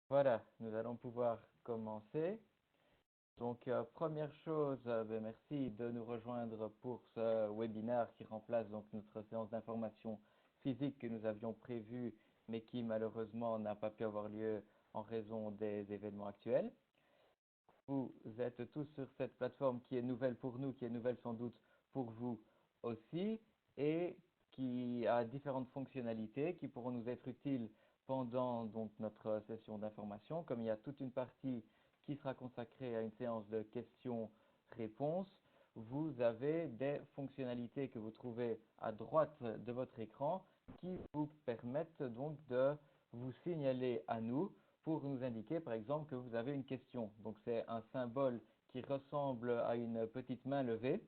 Voilà, nous allons pouvoir commencer. Donc, première chose, merci de nous rejoindre pour ce webinaire qui remplace donc notre séance d'information physique que nous avions prévue, mais qui malheureusement n'a pas pu avoir lieu en raison des événements actuels. Vous êtes tous sur cette plateforme qui est nouvelle pour nous, qui est nouvelle sans doute pour vous aussi, et qui a différentes fonctionnalités qui pourront nous être utiles pendant donc notre session d'information, comme il y a toute une partie qui sera consacrée à une séance de questions-réponses. Vous avez des fonctionnalités que vous trouvez à droite de votre écran qui vous permettent donc de vous signaler à nous pour nous indiquer par exemple que vous avez une question. Donc c'est un symbole qui ressemble à une petite main levée,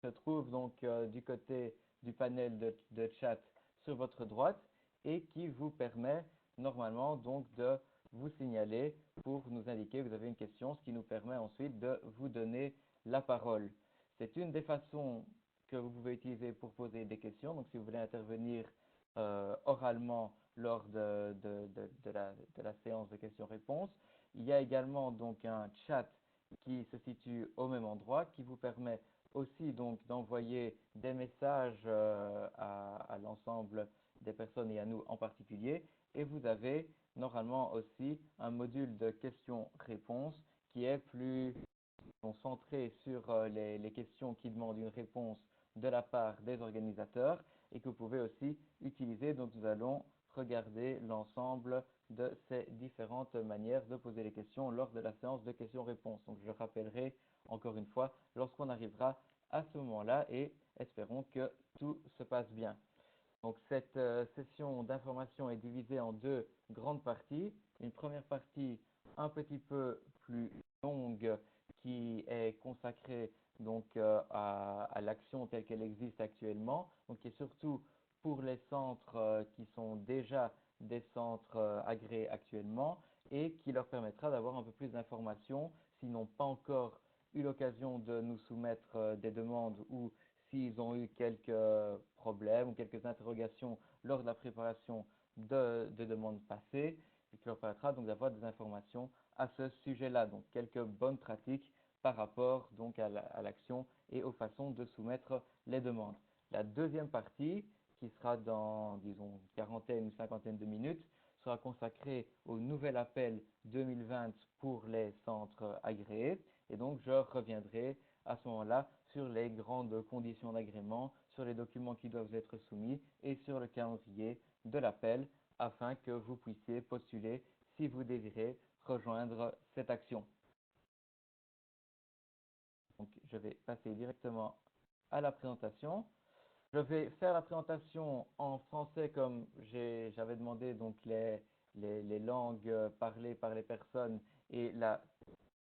se trouve donc du côté du panel de chat sur votre droite et qui vous permet normalement donc de vous signaler pour nous indiquer que vous avez une question, ce qui nous permet ensuite de vous donner la parole. C'est une des façons que vous pouvez utiliser pour poser des questions. Donc si vous voulez intervenir oralement lors de la séance de questions-réponses, il y a également donc un chat qui se situe au même endroit qui vous permet aussi donc d'envoyer des messages à l'ensemble des personnes et à nous en particulier. Et vous avez normalement aussi un module de questions-réponses qui est plus centré sur les questions qui demandent une réponse de la part des organisateurs et que vous pouvez aussi utiliser. Donc nous allons regarder l'ensemble de ces différentes manières de poser les questions lors de la séance de questions-réponses. Donc je rappellerai encore une fois lorsqu'on arrivera à ce moment-là et espérons que tout se passe bien. Donc cette session d'information est divisée en deux grandes parties. Une première partie un petit peu plus longue qui est consacrée donc à l'action telle qu'elle existe actuellement, donc qui est surtout pour les centres qui sont déjà des centres agréés actuellement et qui leur permettra d'avoir un peu plus d'informations s'ils n'ont pas encore eu l'occasion de nous soumettre des demandes ou s'ils ont eu quelques problèmes ou quelques interrogations lors de la préparation de demandes passées, et qui leur permettra donc d'avoir des informations à ce sujet-là. Donc quelques bonnes pratiques par rapport donc à l'action et aux façons de soumettre les demandes. La deuxième partie, qui sera dans, disons, une quarantaine ou cinquantaine de minutes, sera consacrée au nouvel appel 2020 pour les centres agréés. Et donc, je reviendrai à ce moment-là sur les grandes conditions d'agrément, sur les documents qui doivent être soumis et sur le calendrier de l'appel afin que vous puissiez postuler si vous désirez rejoindre cette action. Donc, je vais passer directement à la présentation. Je vais faire la présentation en français comme j'avais demandé, donc les langues parlées par les personnes et la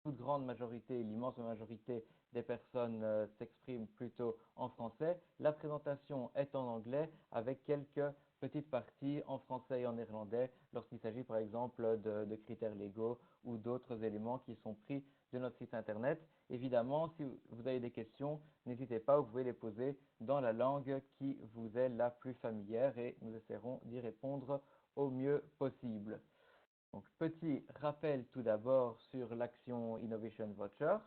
toute grande majorité, l'immense majorité des personnes s'expriment plutôt en français. La présentation est en anglais avec quelques petites parties en français et en néerlandais lorsqu'il s'agit par exemple de critères légaux ou d'autres éléments qui sont pris de notre site internet. Évidemment, si vous avez des questions, n'hésitez pas, vous pouvez les poser dans la langue qui vous est la plus familière et nous essaierons d'y répondre au mieux possible. Donc, petit rappel tout d'abord sur l'action Innovation Vouchers.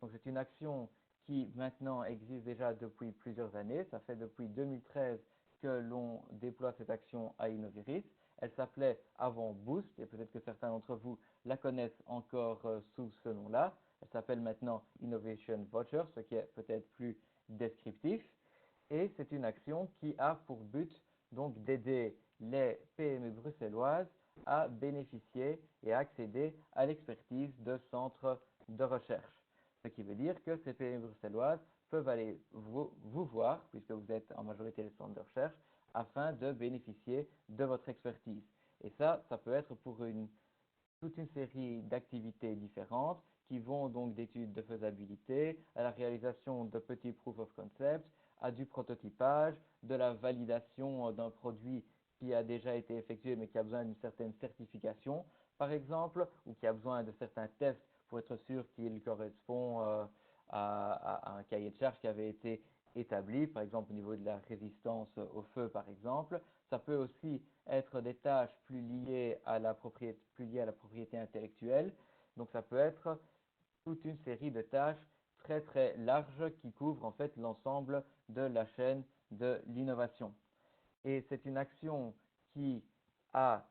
Donc, c'est une action qui maintenant existe déjà depuis plusieurs années. Ça fait depuis 2013 que l'on déploie cette action à Innoviris. Elle s'appelait avant Boost et peut-être que certains d'entre vous la connaissent encore sous ce nom-là. Elle s'appelle maintenant Innovation Vouchers, ce qui est peut-être plus descriptif. Et c'est une action qui a pour but donc d'aider les PME bruxelloises à bénéficier et à accéder à l'expertise de centres de recherche. Ce qui veut dire que ces PME bruxelloises peuvent aller vous voir, puisque vous êtes en majorité les centres de recherche, afin de bénéficier de votre expertise. Et ça peut être pour toute une série d'activités différentes qui vont donc d'études de faisabilité à la réalisation de petits proof of concept, à du prototypage, de la validation d'un produit qui a déjà été effectué mais qui a besoin d'une certaine certification, par exemple, ou qui a besoin de certains tests pour être sûr qu'il correspond à un cahier de charge qui avait été établi, par exemple au niveau de la résistance au feu, par exemple. Ça peut aussi être des tâches plus liées à la propriété intellectuelle. Donc ça peut être toute une série de tâches très très larges qui couvrent en fait l'ensemble de la chaîne de l'innovation. Et c'est une action qui a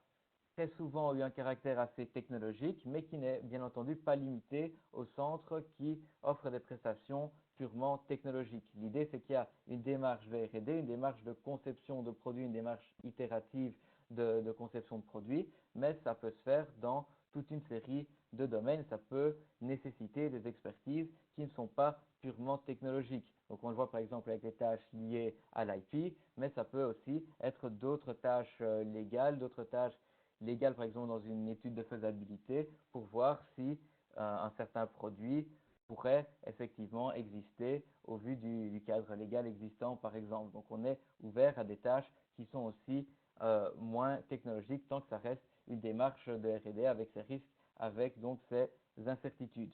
très souvent eu un caractère assez technologique, mais qui n'est bien entendu pas limité au centre qui offre des prestations purement technologiques. L'idée, c'est qu'il y a une démarche de R&D, une démarche de conception de produits, une démarche itérative de conception de produits, mais ça peut se faire dans toute une série de domaines. Ça peut nécessiter des expertises qui ne sont pas purement technologiques. Donc on le voit par exemple avec les tâches liées à l'IP, mais ça peut aussi être d'autres tâches légales, d'autres tâches légales par exemple dans une étude de faisabilité pour voir si un certain produit pourrait effectivement exister au vu du cadre légal existant par exemple. Donc on est ouvert à des tâches qui sont aussi moins technologiques tant que ça reste une démarche de R&D avec ses risques, avec donc ses incertitudes.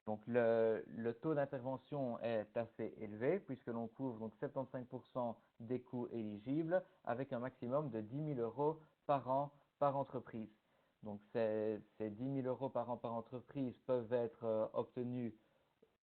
Donc le taux d'intervention est assez élevé puisque l'on couvre donc 75% des coûts éligibles avec un maximum de 10 000 euros par an par entreprise. Donc ces 10 000 euros par an par entreprise peuvent être obtenus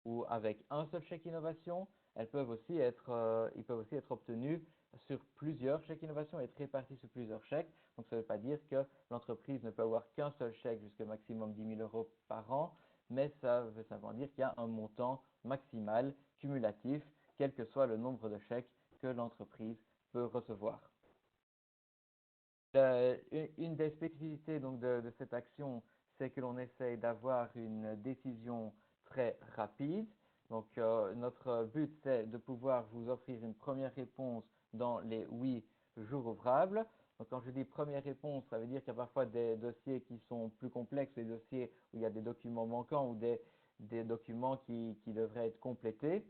ou avec un seul chèque innovation. Ils peuvent aussi être obtenus sur plusieurs chèques innovation et être répartis sur plusieurs chèques. Donc ça ne veut pas dire que l'entreprise ne peut avoir qu'un seul chèque jusqu'à maximum 10 000 euros par an, mais ça veut simplement dire qu'il y a un montant maximal cumulatif, quel que soit le nombre de chèques que l'entreprise peut recevoir. Une des spécificités donc, de cette action, c'est que l'on essaye d'avoir une décision très rapide. Donc, notre but, c'est de pouvoir vous offrir une première réponse dans les 8 jours ouvrables. Donc, quand je dis première réponse, ça veut dire qu'il y a parfois des dossiers qui sont plus complexes, des dossiers où il y a des documents manquants ou des documents qui devraient être complétés.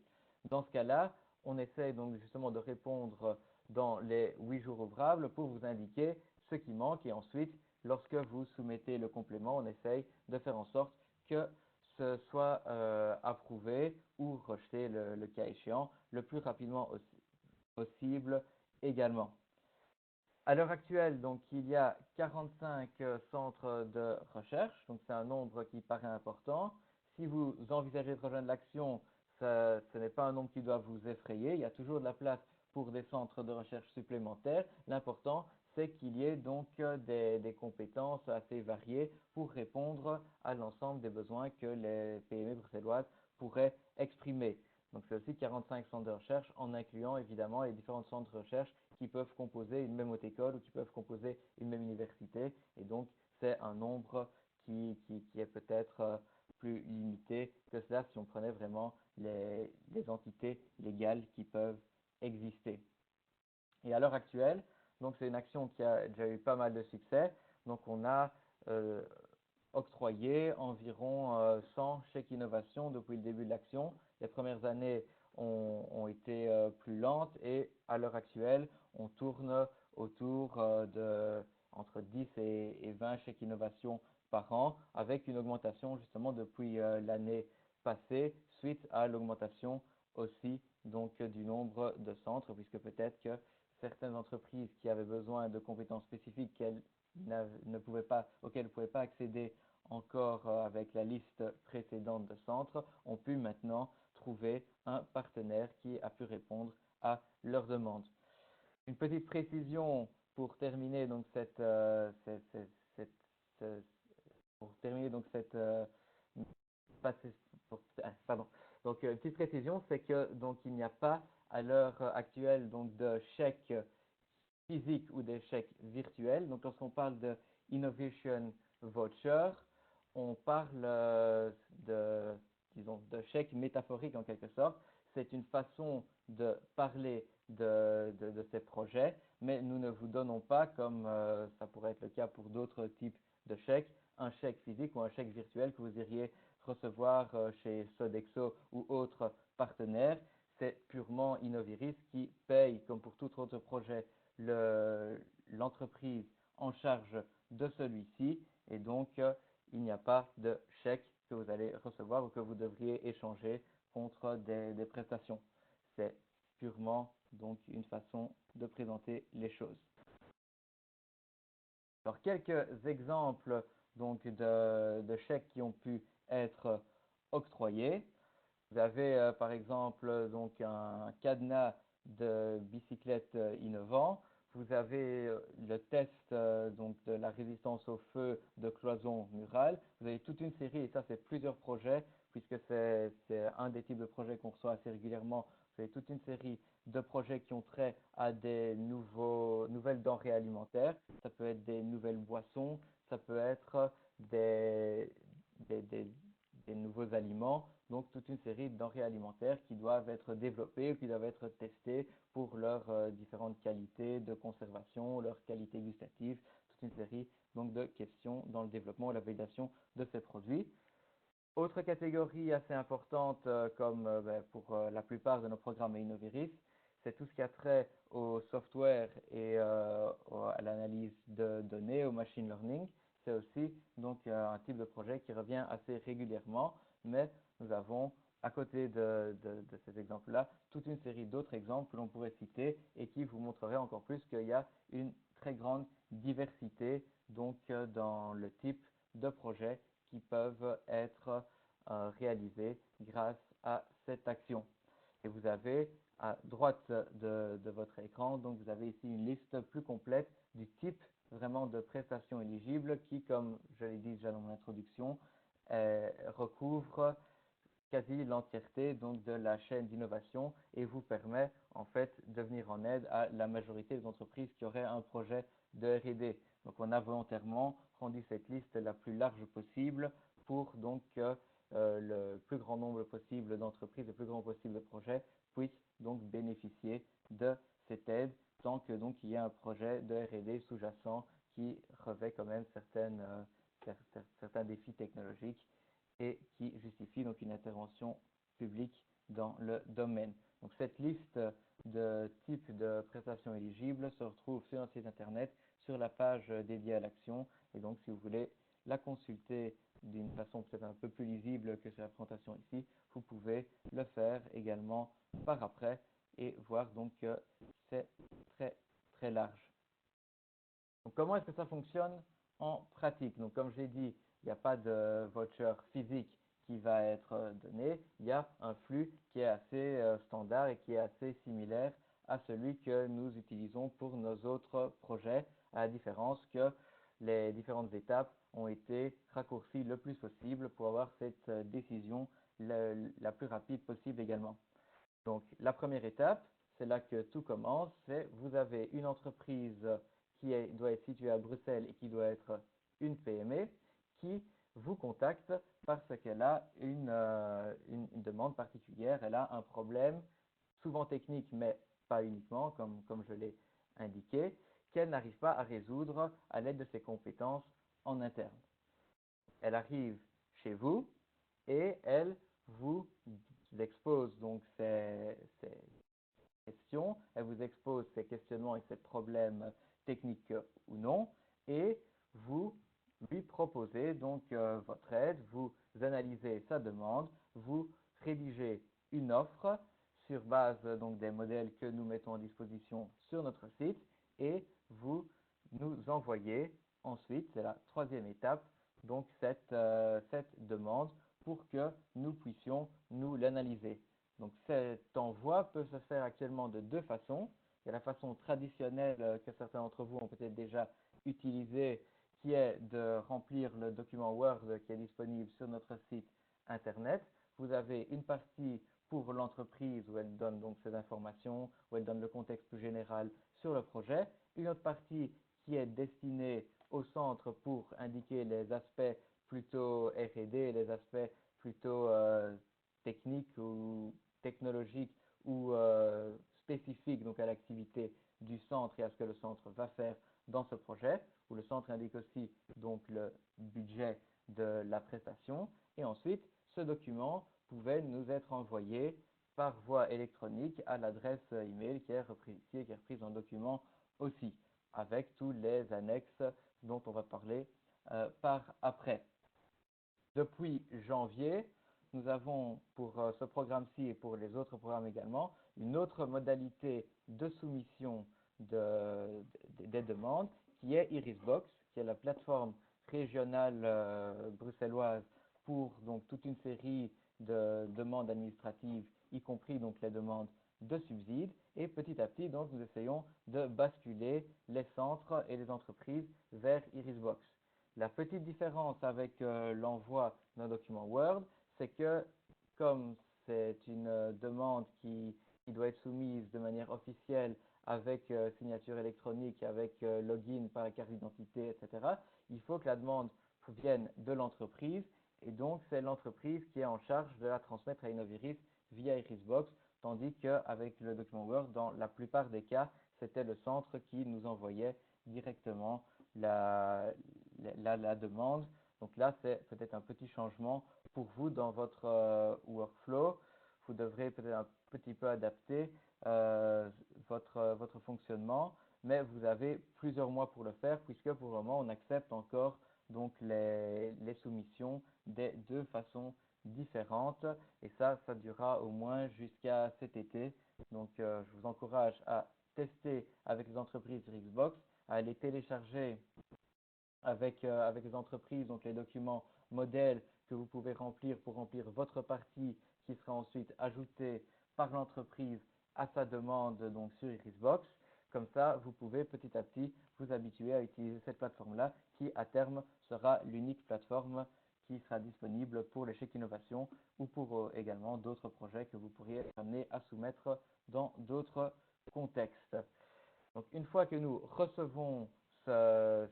Dans ce cas-là, on essaye donc justement de répondre dans les 8 jours ouvrables pour vous indiquer ce qui manque et ensuite, lorsque vous soumettez le complément, on essaye de faire en sorte que ce soit approuvé ou rejeté le cas échéant le plus rapidement possible également. À l'heure actuelle, donc, il y a 45 centres de recherche, donc c'est un nombre qui paraît important. Si vous envisagez de rejoindre l'action, ce n'est pas un nombre qui doit vous effrayer. Il y a toujours de la place pour des centres de recherche supplémentaires. L'important, c'est qu'il y ait donc des compétences assez variées pour répondre à l'ensemble des besoins que les PME bruxelloises pourraient exprimer. Donc c'est aussi 45 centres de recherche en incluant évidemment les différents centres de recherche qui peuvent composer une même haute école ou qui peuvent composer une même université. Et donc c'est un nombre qui est peut-être plus limité que cela si on prenait vraiment les entités légales qui peuvent exister. Et à l'heure actuelle, donc c'est une action qui a déjà eu pas mal de succès. Donc on a octroyé environ 100 chèques innovation depuis le début de l'action. Les premières années ont été plus lentes et à l'heure actuelle, on tourne autour de entre 10 et 20 chèques innovation par an avec une augmentation justement depuis l'année passée suite à l'augmentation aussi donc du nombre de centres puisque peut-être que certaines entreprises qui avaient besoin de compétences spécifiques auxquelles ne pouvaient pas accéder encore avec la liste précédente de centres, ont pu maintenant trouver un partenaire qui a pu répondre à leurs demandes. Une petite précision pour terminer donc une petite précision, c'est que donc il n'y a pas à l'heure actuelle donc de chèques physiques ou des chèques virtuels. Donc lorsqu'on parle de Innovation Voucher, on parle de chèques métaphoriques en quelque sorte. C'est une façon de parler de ces projets, mais nous ne vous donnons pas, comme ça pourrait être le cas pour d'autres types de chèques, un chèque physique ou un chèque virtuel que vous iriez recevoir chez Sodexo ou autres partenaires. C'est purement Innoviris qui paye, comme pour tout autre projet, l'entreprise en charge de celui-ci et donc il n'y a pas de chèque que vous allez recevoir ou que vous devriez échanger contre des prestations. C'est purement donc une façon de présenter les choses. quelques exemples donc, de chèques qui ont pu être octroyés. Vous avez par exemple donc, un cadenas de bicyclette innovant. Vous avez le test donc, de la résistance au feu de cloison murale. Vous avez toute une série, et ça c'est plusieurs projets, puisque c'est un des types de projets qu'on reçoit assez régulièrement. Vous avez toute une série de projets qui ont trait à des nouvelles denrées alimentaires. Ça peut être des nouvelles boissons, ça peut être des, des, des- des nouveaux aliments. Donc, toute une série de denrées alimentaires qui doivent être développées, qui doivent être testées pour leurs différentes qualités de conservation, leurs qualités gustatives, toute une série donc, de questions dans le développement et la validation de ces produits. Autre catégorie assez importante, comme pour la plupart de nos programmes Innoviris, c'est tout ce qui a trait au software et à l'analyse de données, au machine learning. C'est aussi donc un type de projet qui revient assez régulièrement, mais nous avons, à côté de ces exemples-là, toute une série d'autres exemples que l'on pourrait citer et qui vous montreraient encore plus qu'il y a une très grande diversité donc, dans le type de projet qui peuvent être réalisés grâce à cette action. Et vous avez à droite de votre écran, donc vous avez ici une liste plus complète du type vraiment de prestations éligibles qui, comme je l'ai dit déjà dans mon introduction, recouvre quasi l'entièreté donc de la chaîne d'innovation et vous permet en fait de venir en aide à la majorité des entreprises qui auraient un projet de R&D. Donc on a volontairement rendu cette liste la plus large possible pour donc que le plus grand nombre possible d'entreprises, le plus grand possible de projets puissent donc bénéficier de cette aide tant que donc il y a un projet de R&D sous-jacent qui revêt quand même certains défis technologiques et qui justifie donc une intervention publique dans le domaine. Donc cette liste de types de prestations éligibles se retrouve sur notre site internet sur la page dédiée à l'action et donc si vous voulez la consulter d'une façon peut-être un peu plus lisible que sur la présentation ici, vous pouvez le faire également par après et voir donc que c'est très très large. Donc, comment est-ce que ça fonctionne en pratique? Donc, comme j'ai dit, il n'y a pas de voucher physique qui va être donné. Il y a un flux qui est assez standard et qui est assez similaire à celui que nous utilisons pour nos autres projets, à la différence que les différentes étapes ont été raccourcies le plus possible pour avoir cette décision la plus rapide possible également. Donc, la première étape, c'est là que tout commence, c'est vous avez une entreprise doit être située à Bruxelles et qui doit être une PME qui vous contacte parce qu'elle a une demande particulière, elle a un problème, souvent technique, mais pas uniquement, comme je l'ai indiqué, qu'elle n'arrive pas à résoudre à l'aide de ses compétences en interne. Elle arrive chez vous et elle vous expose donc ses questions, elle vous expose ses questionnements et ses problèmes techniques ou non, et vous lui proposez donc votre aide, vous analysez sa demande, vous rédigez une offre sur base donc des modèles que nous mettons à disposition sur notre site et vous nous envoyez ensuite, c'est la troisième étape, donc cette demande pour que nous puissions nous l'analyser. Donc cet envoi peut se faire actuellement de deux façons. Il y a la façon traditionnelle que certains d'entre vous ont peut-être déjà utilisée, qui est de remplir le document Word qui est disponible sur notre site internet. Vous avez une partie pour l'entreprise où elle donne donc ces informations, où elle donne le contexte plus général sur le projet. Une autre partie qui est destinée au centre pour indiquer les aspects plutôt R&D, les aspects plutôt techniques ou technologiques ou spécifiques donc à l'activité du centre et à ce que le centre va faire dans ce projet, où le centre indique aussi donc le budget de la prestation. Et ensuite, ce document pouvait nous être envoyé par voie électronique à l'adresse email qui est reprise ici et qui est reprise dans le document aussi, avec tous les annexes dont on va parler par après. Depuis janvier, nous avons pour ce programme-ci et pour les autres programmes également une autre modalité de soumission des demandes qui est Irisbox, qui est la plateforme régionale bruxelloise pour donc toute une série de demandes administratives, y compris donc les demandes de subsides. Et petit à petit, donc, nous essayons de basculer les centres et les entreprises vers Irisbox. La petite différence avec l'envoi d'un document Word, c'est que comme c'est une demande qui doit être soumise de manière officielle avec signature électronique, avec login par carte d'identité, etc., il faut que la demande vienne de l'entreprise et donc c'est l'entreprise qui est en charge de la transmettre à Innoviris via Irisbox, tandis qu'avec le document Word, dans la plupart des cas, c'était le centre qui nous envoyait directement la demande. Donc là, c'est peut-être un petit changement pour vous dans votre workflow. Vous devrez peut-être un petit peu adapter votre fonctionnement, mais vous avez plusieurs mois pour le faire puisque pour le moment, on accepte encore donc les soumissions des deux façons différentes et ça durera au moins jusqu'à cet été. Donc, je vous encourage à tester avec les entreprises Xbox, à les télécharger avec les entreprises, donc les documents modèles que vous pouvez remplir pour remplir votre partie qui sera ensuite ajoutée par l'entreprise à sa demande donc sur Irisbox. Comme ça, vous pouvez petit à petit vous habituer à utiliser cette plateforme-là qui, à terme, sera l'unique plateforme qui sera disponible pour les chèques innovation ou pour également d'autres projets que vous pourriez être amené à soumettre dans d'autres contextes. Donc, une fois que nous recevons ce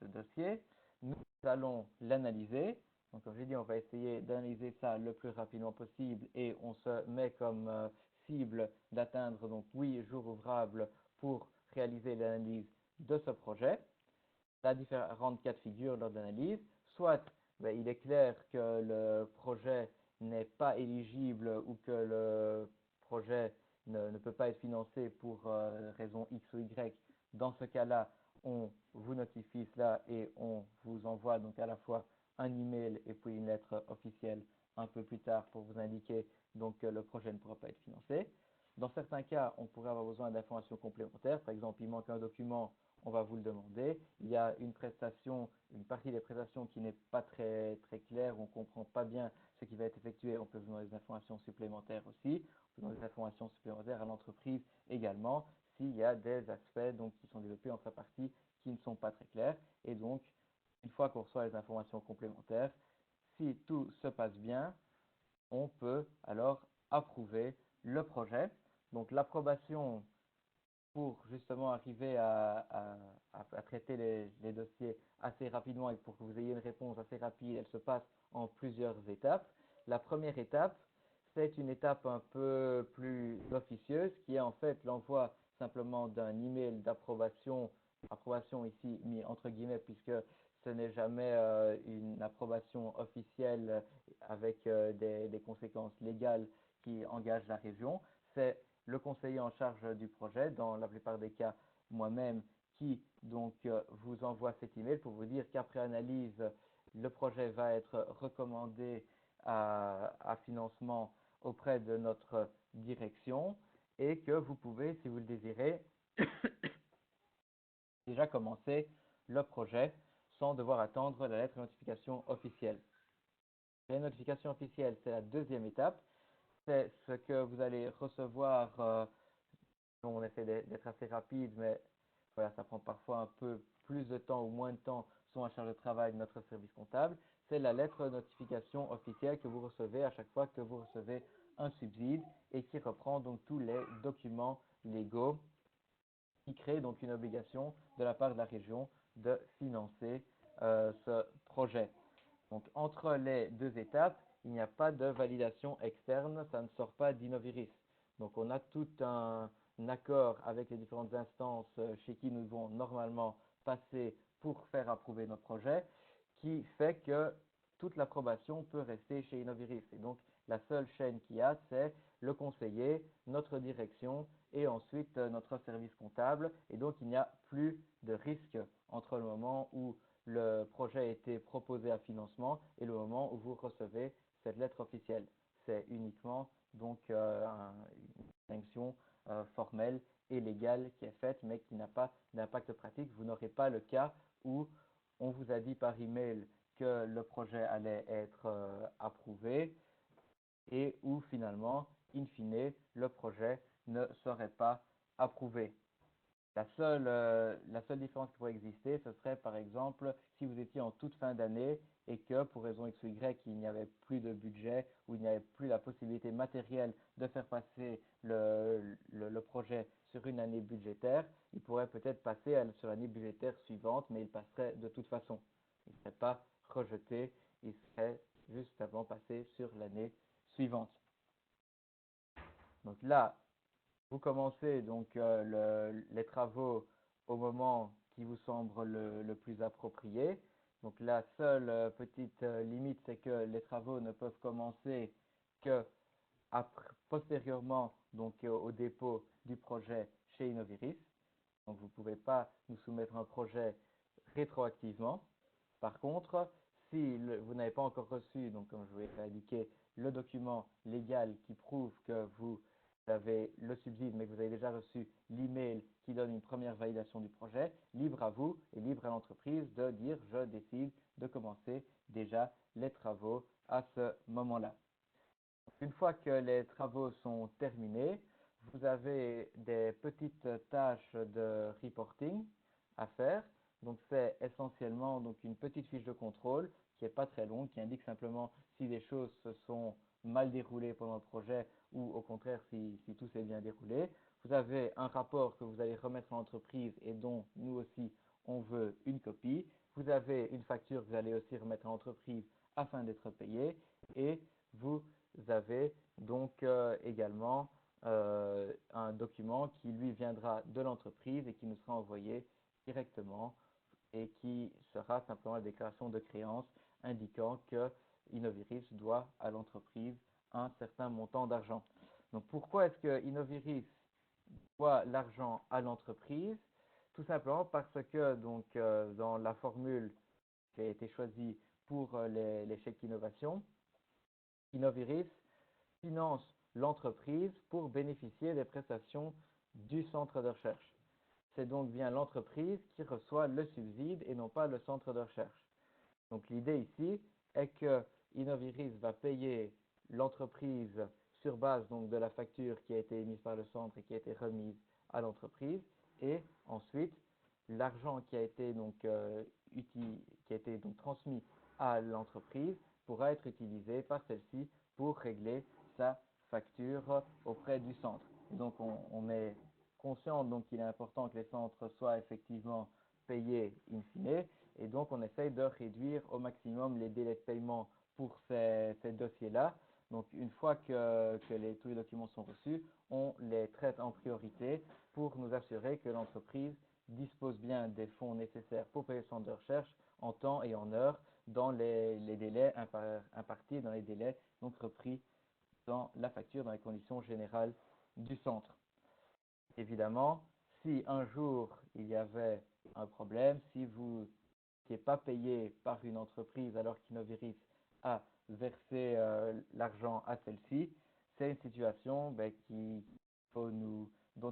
dossier, nous allons l'analyser. Donc, comme j'ai dit, on va essayer d'analyser ça le plus rapidement possible et on se met comme cible d'atteindre donc 8 jours ouvrables pour réaliser l'analyse de ce projet. Il y a différentes cas de figure lors de l'analyse. Soit il est clair que le projet n'est pas éligible ou que le projet ne peut pas être financé pour raison X ou Y. Dans ce cas-là, on vous notifie cela et on vous envoie donc à la fois un email et puis une lettre officielle un peu plus tard pour vous indiquer donc que le projet ne pourra pas être financé. Dans certains cas, on pourrait avoir besoin d'informations complémentaires. Par exemple, il manque un document, on va vous le demander. Il y a une prestation, une partie des prestations qui n'est pas très claire, on ne comprend pas bien ce qui va être effectué, on peut vous demander des informations supplémentaires aussi. On peut demander des informations supplémentaires à l'entreprise également s'il y a des aspects donc, qui sont développés en sa partie qui ne sont pas très clairs. Et donc, une fois qu'on reçoit les informations complémentaires, si tout se passe bien, on peut alors approuver le projet. Donc l'approbation pour justement arriver à traiter les dossiers assez rapidement et pour que vous ayez une réponse assez rapide, elle se passe en plusieurs étapes. La première étape, c'est une étape un peu plus officieuse qui est en fait l'envoi simplement d'un email d'approbation, approbation ici mis entre guillemets puisque ce n'est jamais une approbation officielle avec des conséquences légales qui engagent la région. C'est le conseiller en charge du projet, dans la plupart des cas moi-même, qui donc vous envoie cet email pour vous dire qu'après analyse, le projet va être recommandé à financement auprès de notre direction et que vous pouvez, si vous le désirez, déjà commencer le projet sans devoir attendre la lettre de notification officielle. La notification officielle, c'est la deuxième étape. C'est ce que vous allez recevoir. On essaie d'être assez rapide, mais voilà, ça prend parfois un peu plus de temps ou moins de temps selon la charge de travail de notre service comptable. C'est la lettre de notification officielle que vous recevez à chaque fois que vous recevez un subside et qui reprend donc tous les documents légaux qui créent donc une obligation de la part de la région de financer ce projet. Donc, entre les deux étapes, il n'y a pas de validation externe, ça ne sort pas d'Innoviris. Donc, on a tout un accord avec les différentes instances chez qui nous devons normalement passer pour faire approuver nos projets, qui fait que toute l'approbation peut rester chez Innoviris. Et donc, la seule chaîne qu'il y a, c'est le conseiller, notre direction et ensuite notre service comptable. Et donc, il n'y a plus de risque entre le moment où le projet a été proposé à financement et le moment où vous recevez cette lettre officielle. C'est uniquement donc une distinction formelle et légale qui est faite, mais qui n'a pas d'impact pratique. Vous n'aurez pas le cas où on vous a dit par email que le projet allait être approuvé et où finalement, in fine, le projet ne serait pas approuvé. La seule différence qui pourrait exister, ce serait par exemple si vous étiez en toute fin d'année et que pour raison X ou Y, il n'y avait plus de budget ou il n'y avait plus la possibilité matérielle de faire passer le projet sur une année budgétaire, il pourrait peut-être passer sur l'année budgétaire suivante, mais il passerait de toute façon. Il ne serait pas rejeté, il serait juste avant passé sur l'année suivante. Donc là, vous commencez donc les travaux au moment qui vous semble le plus approprié. Donc la seule petite limite, c'est que les travaux ne peuvent commencer que postérieurement donc, au dépôt du projet chez Innoviris. Donc vous ne pouvez pas nous soumettre un projet rétroactivement. Par contre, si vous n'avez pas encore reçu, donc comme je vous l'ai indiqué, le document légal qui prouve que vous avez le subside, mais que vous avez déjà reçu l'email qui donne une première validation du projet, libre à vous et libre à l'entreprise de dire je décide de commencer déjà les travaux à ce moment-là. Une fois que les travaux sont terminés, vous avez des petites tâches de reporting à faire. Donc, c'est essentiellement donc, une petite fiche de contrôle qui n'est pas très longue, qui indique simplement si les choses se sont mal déroulées pendant le projet ou au contraire si tout s'est bien déroulé. Vous avez un rapport que vous allez remettre à l'entreprise et dont nous aussi on veut une copie. Vous avez une facture que vous allez aussi remettre à l'entreprise afin d'être payé et vous avez donc également un document qui lui viendra de l'entreprise et qui nous sera envoyé directement et qui sera simplement la déclaration de créance indiquant que Innoviris doit à l'entreprise un certain montant d'argent. Donc pourquoi est-ce que Innoviris doit l'argent à l'entreprise? Tout simplement parce que donc, dans la formule qui a été choisie pour les chèques innovation, Innoviris finance l'entreprise pour bénéficier des prestations du centre de recherche. C'est donc bien l'entreprise qui reçoit le subside et non pas le centre de recherche. Donc l'idée ici est que Innoviris va payer l'entreprise sur base donc, de la facture qui a été émise par le centre et qui a été remise à l'entreprise et ensuite l'argent qui a été donc, transmis à l'entreprise pourra être utilisé par celle-ci pour régler sa facture auprès du centre. Donc on est conscient donc qu'il est important que les centres soient effectivement payés in fine et donc on essaye de réduire au maximum les délais de paiement pour ces dossiers-là. Donc une fois que tous les documents sont reçus, on les traite en priorité pour nous assurer que l'entreprise dispose bien des fonds nécessaires pour payer le centre de recherche en temps et en heure dans les délais impartis, dans les délais donc repris dans la facture, dans les conditions générales du centre. Évidemment, si un jour il y avait un problème, si vous n'étiez pas payé par une entreprise alors qu'Innoviris a versé l'argent à celle-ci, c'est une situation dont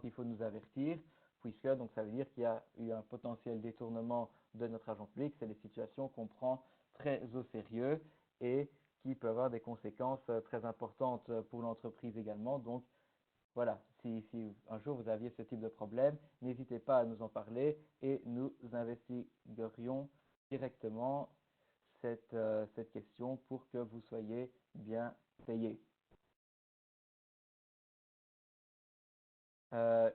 il faut nous avertir, puisque donc, ça veut dire qu'il y a eu un potentiel détournement de notre argent public. C'est des situations qu'on prend très au sérieux et qui peuvent avoir des conséquences très importantes pour l'entreprise également. Donc, voilà, si un jour vous aviez ce type de problème, n'hésitez pas à nous en parler et nous investiguerions directement cette question pour que vous soyez bien payé.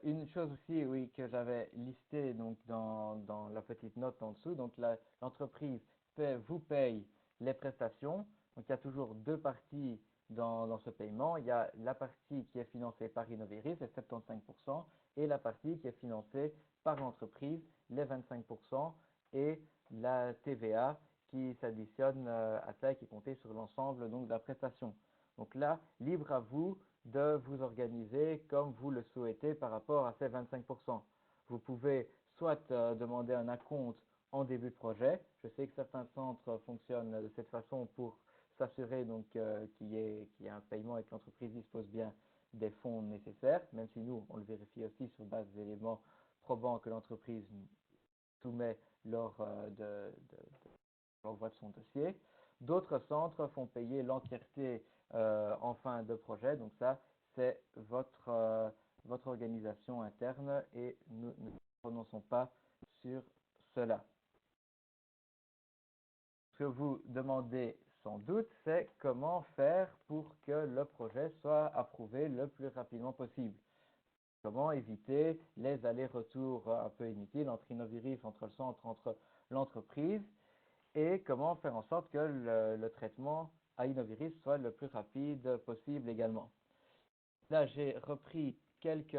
Une chose aussi, oui, que j'avais listée donc dans la petite note en dessous, donc l'entreprise vous paye les prestations. Donc il y a toujours deux parties dans ce paiement. Il y a la partie qui est financée par Innoviris, c'est 75%, et la partie qui est financée par l'entreprise, les 25%, et la TVA qui s'additionne à ça et qui est comptée sur l'ensemble donc de la prestation. Donc là, libre à vous de vous organiser comme vous le souhaitez par rapport à ces 25%. Vous pouvez soit demander un acompte en début de projet. Je sais que certains centres fonctionnent de cette façon pour s'assurer donc qu'il y ait un paiement et que l'entreprise dispose bien des fonds nécessaires, même si nous, on le vérifie aussi sur base d'éléments probant que l'entreprise soumet lors de l'envoi de son dossier. D'autres centres font payer l'entièreté en fin de projet. Donc ça, c'est votre organisation interne et nous ne prononçons pas sur cela. Ce que vous demandez sans doute, c'est comment faire pour que le projet soit approuvé le plus rapidement possible. Comment éviter les allers-retours un peu inutiles entre Innoviris, entre le centre, entre l'entreprise, et comment faire en sorte que le traitement à Innoviris soit le plus rapide possible également. Là, j'ai repris quelques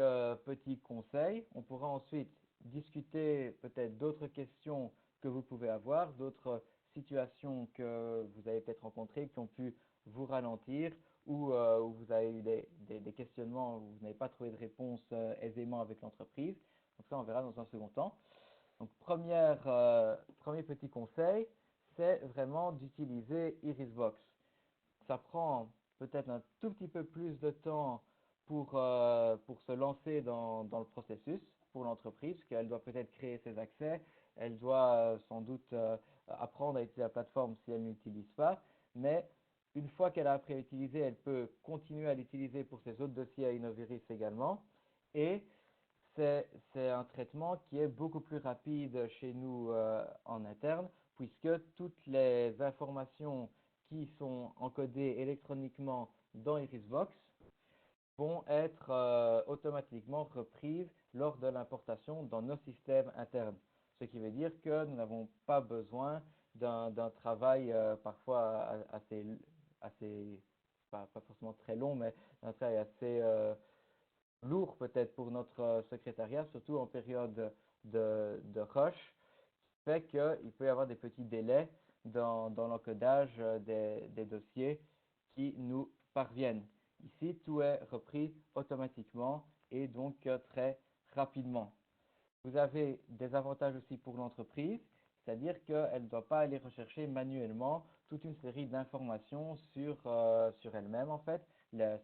petits conseils. On pourra ensuite discuter peut-être d'autres questions que vous pouvez avoir, d'autres situations que vous avez peut-être rencontrées qui ont pu vous ralentir ou où vous avez eu des questionnements où vous n'avez pas trouvé de réponse aisément avec l'entreprise. Donc ça, on verra dans un second temps. Donc, premier petit conseil, c'est vraiment d'utiliser Irisbox. Ça prend peut-être un tout petit peu plus de temps pour se lancer dans le processus pour l'entreprise, parce qu'elle doit peut-être créer ses accès, elle doit sans doute apprendre à utiliser la plateforme si elle n'utilise pas, mais une fois qu'elle a appris à utiliser, elle peut continuer à l'utiliser pour ses autres dossiers à Innoviris également, et c'est un traitement qui est beaucoup plus rapide chez nous en interne, puisque toutes les informations qui sont encodées électroniquement dans Irisbox vont être automatiquement reprises lors de l'importation dans nos systèmes internes. Ce qui veut dire que nous n'avons pas besoin d'un travail parfois assez pas forcément très long, mais un travail assez lourd peut-être pour notre secrétariat, surtout en période de rush, qui fait qu'il peut y avoir des petits délais dans l'encodage des dossiers qui nous parviennent. Ici, tout est repris automatiquement et donc très rapidement. Vous avez des avantages aussi pour l'entreprise, c'est-à-dire qu'elle ne doit pas aller rechercher manuellement toute une série d'informations sur elle-même en fait,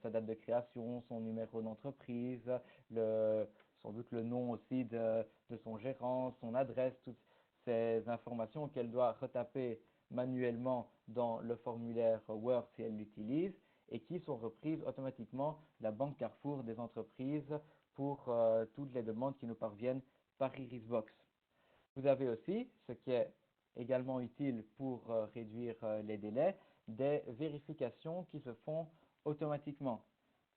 sa date de création, son numéro d'entreprise, sans doute le nom aussi de son gérant, son adresse, toutes ces informations qu'elle doit retaper manuellement dans le formulaire Word si elle l'utilise et qui sont reprises automatiquement de la banque Carrefour des entreprises pour toutes les demandes qui nous parviennent par Irisbox. Vous avez aussi, ce qui est également utile pour réduire les délais, des vérifications qui se font automatiquement.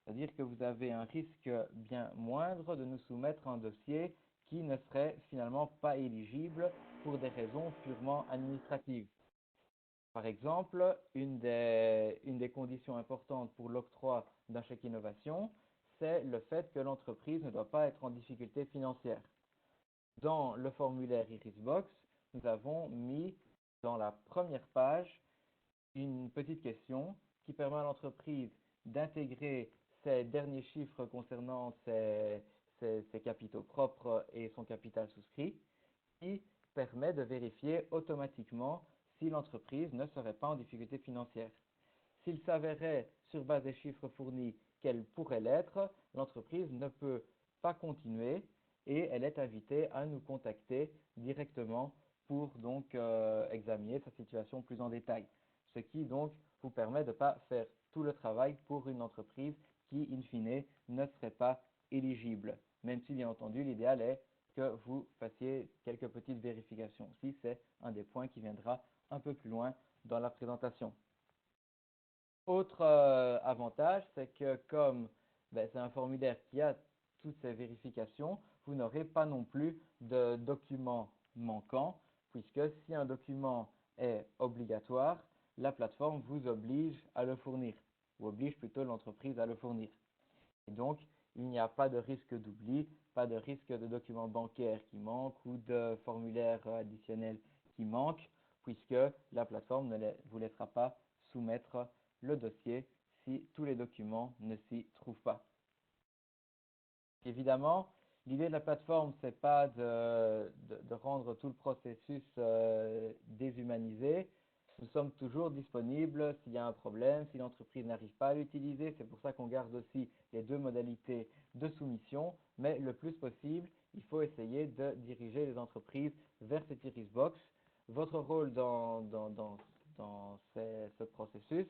C'est-à-dire que vous avez un risque bien moindre de nous soumettre un dossier qui ne serait finalement pas éligible pour des raisons purement administratives. Par exemple, une des conditions importantes pour l'octroi d'un chèque innovation, c'est le fait que l'entreprise ne doit pas être en difficulté financière. Dans le formulaire Irisbox, nous avons mis dans la première page une petite question qui permet à l'entreprise d'intégrer ses derniers chiffres concernant ses capitaux propres et son capital souscrit, qui permet de vérifier automatiquement si l'entreprise ne serait pas en difficulté financière. S'il s'avérait, sur base des chiffres fournis, qu'elle pourrait l'être, l'entreprise ne peut pas continuer et elle est invitée à nous contacter directement pour donc examiner sa situation plus en détail. Ce qui donc vous permet de ne pas faire tout le travail pour une entreprise qui, in fine, ne serait pas éligible. Même si, bien entendu, l'idéal est que vous fassiez quelques petites vérifications. Si c'est un des points qui viendra un peu plus loin dans la présentation. Autre avantage, c'est que comme c'est un formulaire qui a toutes ces vérifications, vous n'aurez pas non plus de documents manquants, puisque si un document est obligatoire, la plateforme vous oblige à le fournir, ou oblige plutôt l'entreprise à le fournir. Et donc, il n'y a pas de risque d'oubli, pas de risque de documents bancaires qui manquent ou de formulaires additionnels qui manquent, puisque la plateforme ne vous laissera pas soumettre le dossier si tous les documents ne s'y trouvent pas. Évidemment, l'idée de la plateforme, ce n'est pas de rendre tout le processus déshumanisé. nous sommes toujours disponibles s'il y a un problème, si l'entreprise n'arrive pas à l'utiliser. C'est pour ça qu'on garde aussi les deux modalités de soumission, mais le plus possible, il faut essayer de diriger les entreprises vers cette Irisbox. Votre rôle dans ce processus,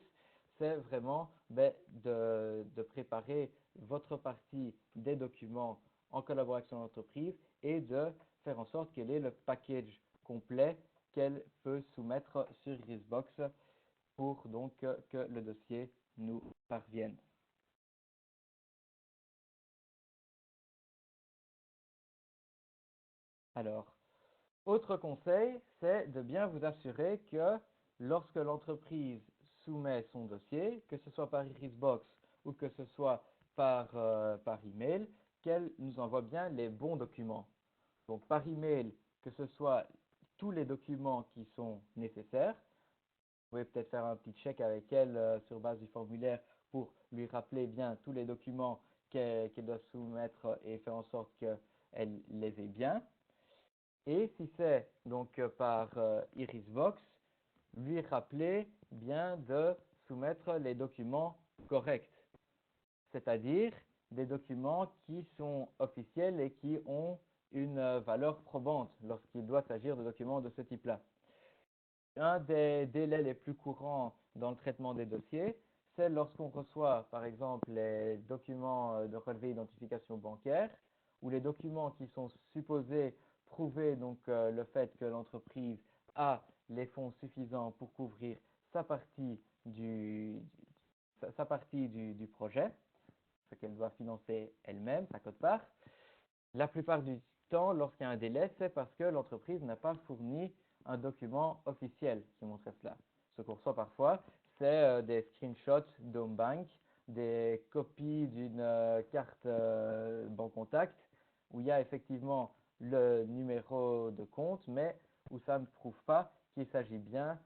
c'est vraiment de préparer votre partie des documents en collaboration avec l'entreprise et de faire en sorte qu'elle ait le package complet qu'elle peut soumettre sur Irisbox pour donc que le dossier nous parvienne. Alors, autre conseil, c'est de bien vous assurer que lorsque l'entreprise soumet son dossier, que ce soit par Irisbox ou que ce soit par email, qu'elle nous envoie bien les bons documents. Donc par email, que ce soit tous les documents qui sont nécessaires. Vous pouvez peut-être faire un petit check avec elle sur base du formulaire pour lui rappeler bien tous les documents qu'elle doit soumettre et faire en sorte qu'elle les ait bien. Et si c'est donc par Irisbox, lui rappeler bien de soumettre les documents corrects, c'est-à-dire des documents qui sont officiels et qui ont une valeur probante lorsqu'il doit s'agir de documents de ce type-là. Un des délais les plus courants dans le traitement des dossiers, c'est lorsqu'on reçoit, par exemple, les documents de relevé d'identification bancaire ou les documents qui sont supposés prouver donc le fait que l'entreprise a les fonds suffisants pour couvrir sa partie du projet, ce qu'elle doit financer elle-même, sa quote-part. La plupart du temps, lorsqu'il y a un délai, c'est parce que l'entreprise n'a pas fourni un document officiel qui montrait cela. Ce qu'on reçoit parfois, c'est des screenshots d'Home Bank, des copies d'une carte Banque Contact, où il y a effectivement le numéro de compte, mais où ça ne prouve pas qu'il s'agit bien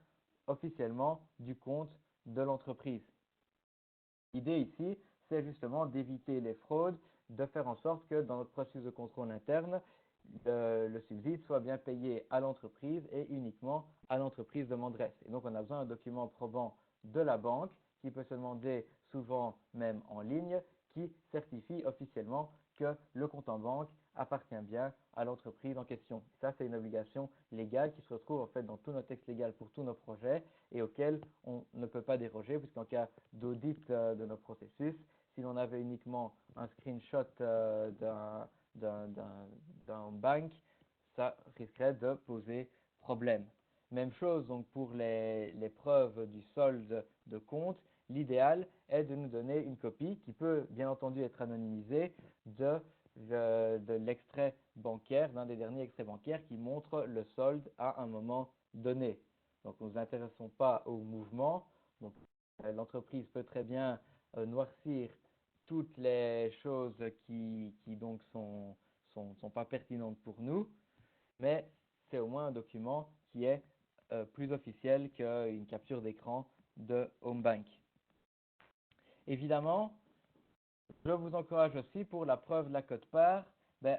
officiellement du compte de l'entreprise. L'idée ici, c'est justement d'éviter les fraudes, de faire en sorte que dans notre processus de contrôle interne, le subside soit bien payé à l'entreprise et uniquement à l'entreprise demanderesse. Et donc, on a besoin d'un document probant de la banque qui peut se demander souvent même en ligne, qui certifie officiellement que le compte en banque appartient bien à l'entreprise en question. Ça, c'est une obligation légale qui se retrouve en fait dans tous nos textes légaux pour tous nos projets et auquel on ne peut pas déroger puisqu'en cas d'audit de nos processus, si l'on avait uniquement un screenshot d'un bank, ça risquerait de poser problème. Même chose donc pour les preuves du solde de compte, l'idéal est de nous donner une copie qui peut bien entendu être anonymisée de l'extrait bancaire, d'un des derniers extraits bancaires qui montre le solde à un moment donné. Donc nous ne nous intéressons pas au mouvement. Donc l'entreprise peut très bien noircir toutes les choses qui donc sont pas pertinentes pour nous, mais c'est au moins un document qui est plus officiel qu'une capture d'écran de Home Bank. Évidemment, je vous encourage aussi pour la preuve de la quote-part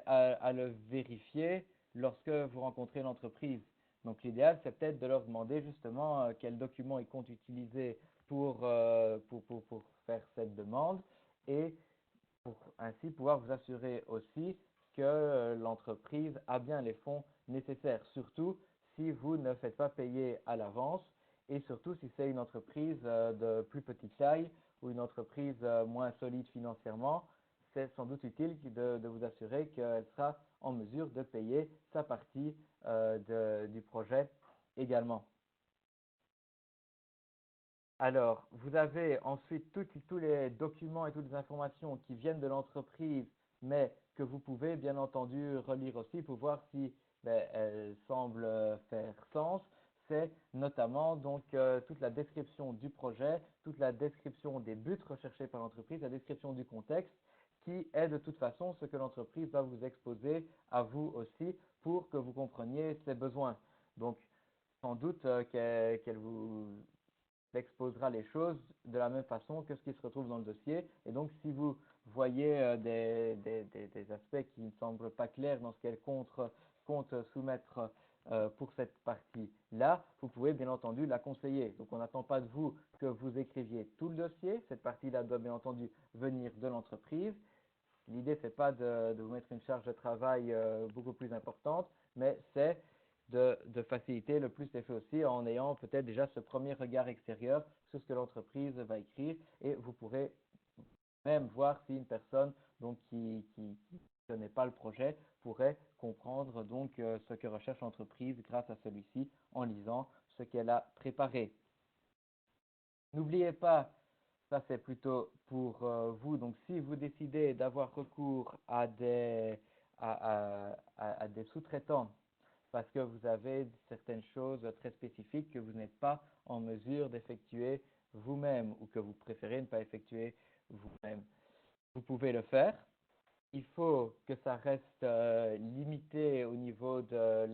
à le vérifier lorsque vous rencontrez l'entreprise. Donc l'idéal, c'est peut-être de leur demander justement quels documents ils comptent utiliser pour faire cette demande et pour ainsi pouvoir vous assurer aussi que l'entreprise a bien les fonds nécessaires, surtout si vous ne faites pas payer à l'avance et surtout si c'est une entreprise de plus petite taille ou une entreprise moins solide financièrement, c'est sans doute utile de vous assurer qu'elle sera en mesure de payer sa partie du projet également. Alors, vous avez ensuite tous les documents et toutes les informations qui viennent de l'entreprise, mais que vous pouvez bien entendu relire aussi pour voir si elles semblent faire sens. C'est notamment donc toute la description du projet, toute la description des buts recherchés par l'entreprise, la description du contexte, qui est de toute façon ce que l'entreprise va vous exposer à vous aussi pour que vous compreniez ses besoins. Donc, sans doute qu'elle vous exposera les choses de la même façon que ce qui se retrouve dans le dossier. Et donc, si vous voyez des aspects qui ne semblent pas clairs dans ce qu'elle compte soumettre pour cette partie-là, vous pouvez bien entendu la conseiller. Donc, on n'attend pas de vous que vous écriviez tout le dossier. Cette partie-là doit bien entendu venir de l'entreprise. L'idée, ce n'est pas de vous mettre une charge de travail beaucoup plus importante, mais c'est de faciliter le plus les choses aussi en ayant peut-être déjà ce premier regard extérieur sur ce que l'entreprise va écrire et vous pourrez même voir si une personne donc, qui ne connaît pas le projet pourrait comprendre donc ce que recherche l'entreprise grâce à celui-ci en lisant ce qu'elle a préparé. N'oubliez pas, ça c'est plutôt pour vous, donc si vous décidez d'avoir recours à des sous-traitants parce que vous avez certaines choses très spécifiques que vous n'êtes pas en mesure d'effectuer vous-même ou que vous préférez ne pas effectuer vous-même. Vous pouvez le faire. Il faut que ça reste limité au niveau de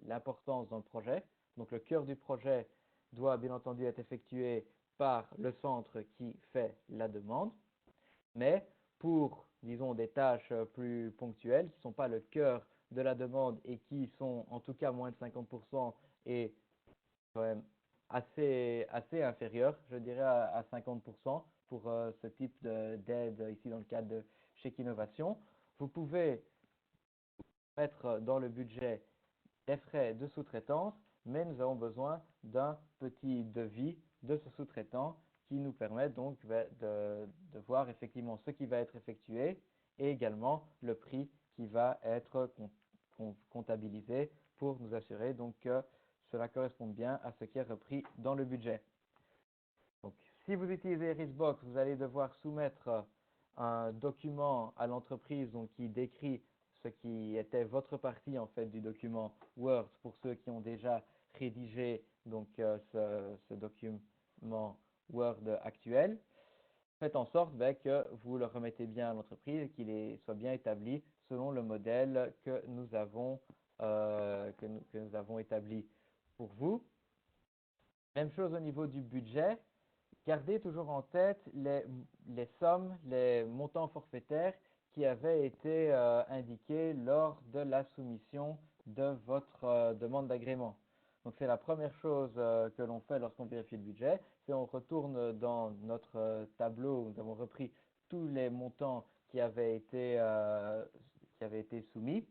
l'importance dans le projet. Donc le cœur du projet doit bien entendu être effectué par le centre qui fait la demande. Mais pour, disons, des tâches plus ponctuelles qui ne sont pas le cœur de la demande et qui sont en tout cas moins de 50% et quand même assez inférieures, je dirais à 50% pour ce type d'aide ici dans le cadre de Chèque Innovation. Vous pouvez mettre dans le budget des frais de sous-traitance, mais nous avons besoin d'un petit devis de ce sous-traitant qui nous permet donc de voir effectivement ce qui va être effectué et également le prix qui va être comptabilisé pour nous assurer donc que cela correspond bien à ce qui est repris dans le budget. Donc, si vous utilisez Risbox, vous allez devoir soumettre un document à l'entreprise qui décrit ce qui était votre partie en fait du document Word pour ceux qui ont déjà rédigé donc ce document Word actuel. Faites en sorte que vous le remettez bien à l'entreprise et qu'il soit bien établi selon le modèle que nous avons établi pour vous. Même chose au niveau du budget. Gardez toujours en tête les sommes, les montants forfaitaires qui avaient été indiqués lors de la soumission de votre demande d'agrément. Donc, c'est la première chose que l'on fait lorsqu'on vérifie le budget, c'est on retourne dans notre tableau où nous avons repris tous les montants qui avaient été soumis.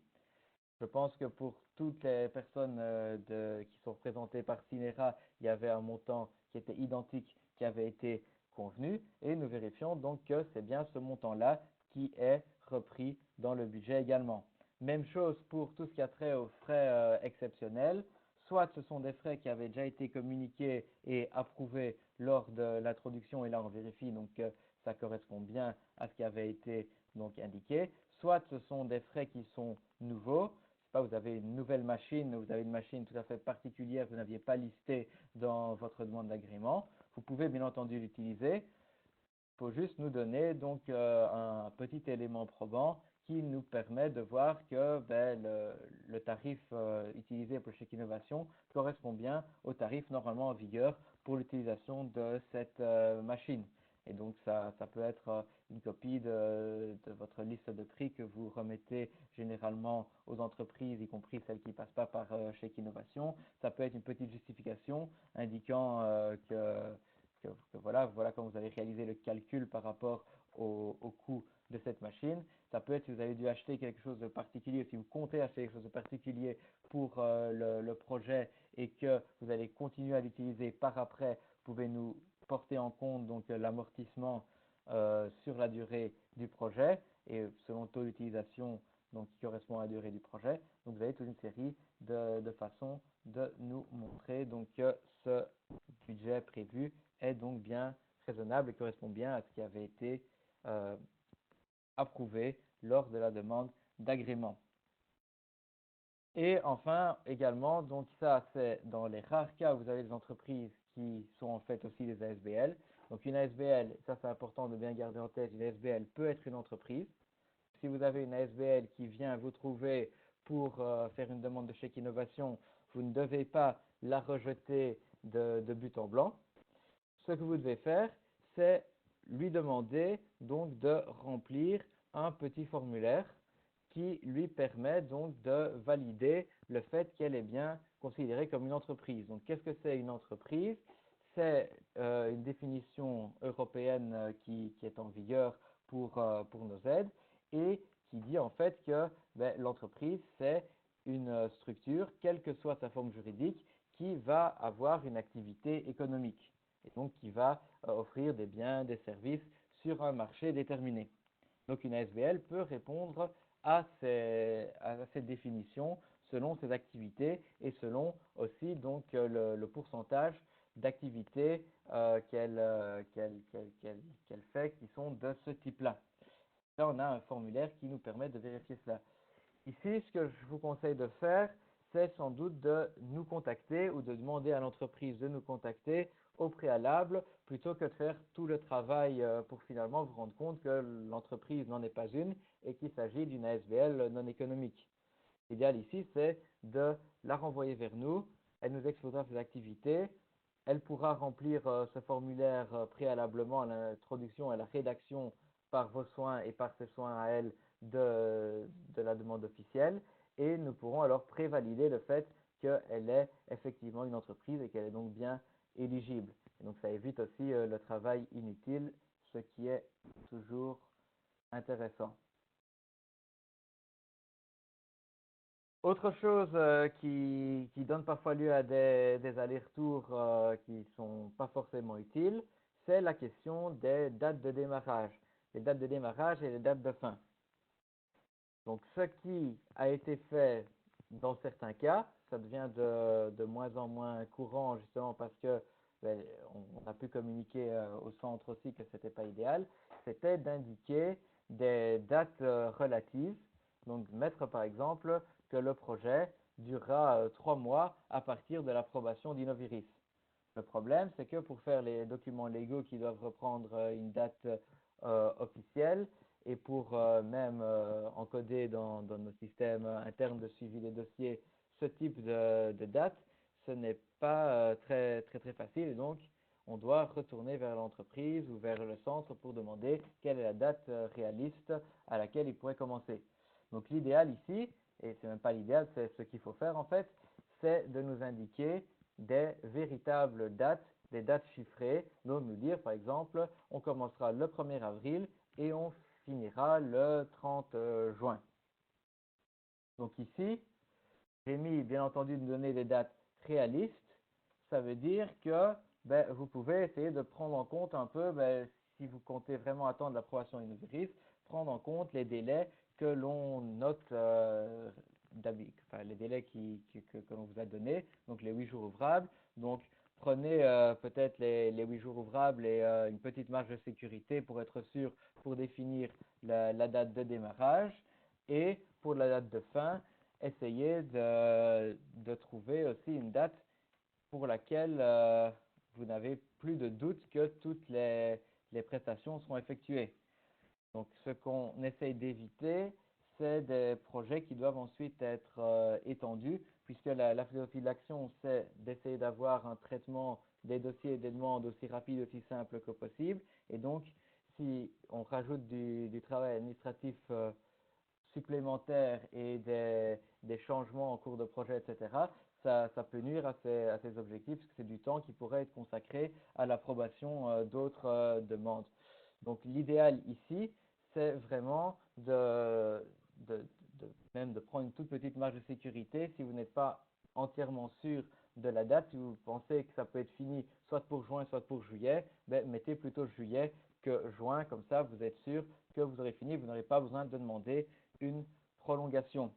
Je pense que pour toutes les personnes qui sont représentées par Cinera, il y avait un montant qui était identique qui avait été convenu et nous vérifions donc que c'est bien ce montant-là qui est repris dans le budget également. Même chose pour tout ce qui a trait aux frais exceptionnels. Soit ce sont des frais qui avaient déjà été communiqués et approuvés lors de l'introduction et là on vérifie donc que ça correspond bien à ce qui avait été donc indiqué. Soit ce sont des frais qui sont nouveaux. Vous avez une nouvelle machine, vous avez une machine tout à fait particulière que vous n'aviez pas listée dans votre demande d'agrément. Vous pouvez bien entendu l'utiliser. Il faut juste nous donner donc un petit élément probant qui nous permet de voir que le tarif utilisé pour le chèque innovation correspond bien au tarif normalement en vigueur pour l'utilisation de cette machine. Et donc, ça peut être une copie de votre liste de prix que vous remettez généralement aux entreprises, y compris celles qui ne passent pas par Chèque Innovation. Ça peut être une petite justification indiquant que voilà comment vous avez réalisé le calcul par rapport au coût de cette machine. Ça peut être si vous avez dû acheter quelque chose de particulier, si vous comptez acheter quelque chose de particulier pour le projet et que vous allez continuer à l'utiliser par après, vous pouvez nous porter en compte donc l'amortissement sur la durée du projet et selon le taux d'utilisation donc qui correspond à la durée du projet. Donc vous avez toute une série de façons de nous montrer donc que ce budget prévu est donc bien raisonnable et correspond bien à ce qui avait été approuvé lors de la demande d'agrément. Et enfin, également, donc ça c'est dans les rares cas où vous avez des entreprises qui sont en fait aussi des ASBL. Donc une ASBL, ça c'est important de bien garder en tête, une ASBL peut être une entreprise. Si vous avez une ASBL qui vient vous trouver pour faire une demande de chèque innovation, vous ne devez pas la rejeter de but en blanc. Ce que vous devez faire, c'est lui demander donc de remplir un petit formulaire qui lui permet donc de valider le fait qu'elle est bien considérée comme une entreprise. Donc, qu'est-ce que c'est une entreprise? C'est une définition européenne qui est en vigueur pour nos aides et qui dit en fait que l'entreprise, c'est une structure, quelle que soit sa forme juridique, qui va avoir une activité économique et donc qui va offrir des biens, des services sur un marché déterminé. Donc une ASBL peut répondre à cette définition selon ses activités et selon aussi donc le pourcentage d'activités qu'elle fait qui sont de ce type-là. Là, on a un formulaire qui nous permet de vérifier cela. Ici, ce que je vous conseille de faire, c'est sans doute de nous contacter ou de demander à l'entreprise de nous contacter au préalable plutôt que de faire tout le travail pour finalement vous rendre compte que l'entreprise n'en est pas une et qu'il s'agit d'une ASBL non économique. L'idéal ici, c'est de la renvoyer vers nous. Elle nous exposera ses activités. Elle pourra remplir ce formulaire préalablement à l'introduction et à la rédaction par vos soins et par ses soins à elle de la demande officielle. Et nous pourrons alors prévalider le fait qu'elle est effectivement une entreprise et qu'elle est donc bien éligible. Et donc ça évite aussi le travail inutile, ce qui est toujours intéressant. Autre chose qui donne parfois lieu à des allers-retours qui ne sont pas forcément utiles, c'est la question des dates de démarrage. Les dates de démarrage et les dates de fin. Donc, ce qui a été fait dans certains cas, ça devient de moins en moins courant justement parce que on a pu communiquer au centre aussi que ce n'était pas idéal, c'était d'indiquer des dates relatives. Donc, mettre par exemple que le projet durera 3 mois à partir de l'approbation d'Innoviris. Le problème, c'est que pour faire les documents légaux qui doivent reprendre une date officielle et pour même encoder dans nos systèmes internes de suivi des dossiers ce type de date, ce n'est pas très facile. Et donc, on doit retourner vers l'entreprise ou vers le centre pour demander quelle est la date réaliste à laquelle il pourrait commencer. Donc, l'idéal ici, et c'est même pas l'idéal, c'est ce qu'il faut faire en fait, c'est de nous indiquer des véritables dates, des dates chiffrées, donc nous dire par exemple, on commencera le 1er avril et on finira le 30 juin. Donc ici, j'ai mis bien entendu de donner des dates réalistes, ça veut dire que vous pouvez essayer de prendre en compte un peu, si vous comptez vraiment attendre l'approbation Innoviris, prendre en compte les délais que l'on note les délais que l'on vous a donnés, donc les 8 jours ouvrables. Donc, prenez peut-être les 8 jours ouvrables et une petite marge de sécurité pour être sûr, pour définir la date de démarrage. Et pour la date de fin, essayez de trouver aussi une date pour laquelle vous n'avez plus de doute que toutes les prestations seront effectuées. Donc, ce qu'on essaye d'éviter, c'est des projets qui doivent ensuite être étendus, puisque la philosophie de l'action, c'est d'essayer d'avoir un traitement des dossiers et des demandes aussi rapide, aussi simple que possible. Et donc, si on rajoute du travail administratif supplémentaire et des changements en cours de projet, etc., ça peut nuire à ces objectifs, parce que c'est du temps qui pourrait être consacré à l'approbation d'autres demandes. Donc, l'idéal ici, c'est vraiment même de prendre une toute petite marge de sécurité si vous n'êtes pas entièrement sûr de la date. Si vous pensez que ça peut être fini soit pour juin, soit pour juillet, mettez plutôt juillet que juin. Comme ça, vous êtes sûr que vous aurez fini. Vous n'aurez pas besoin de demander une prolongation.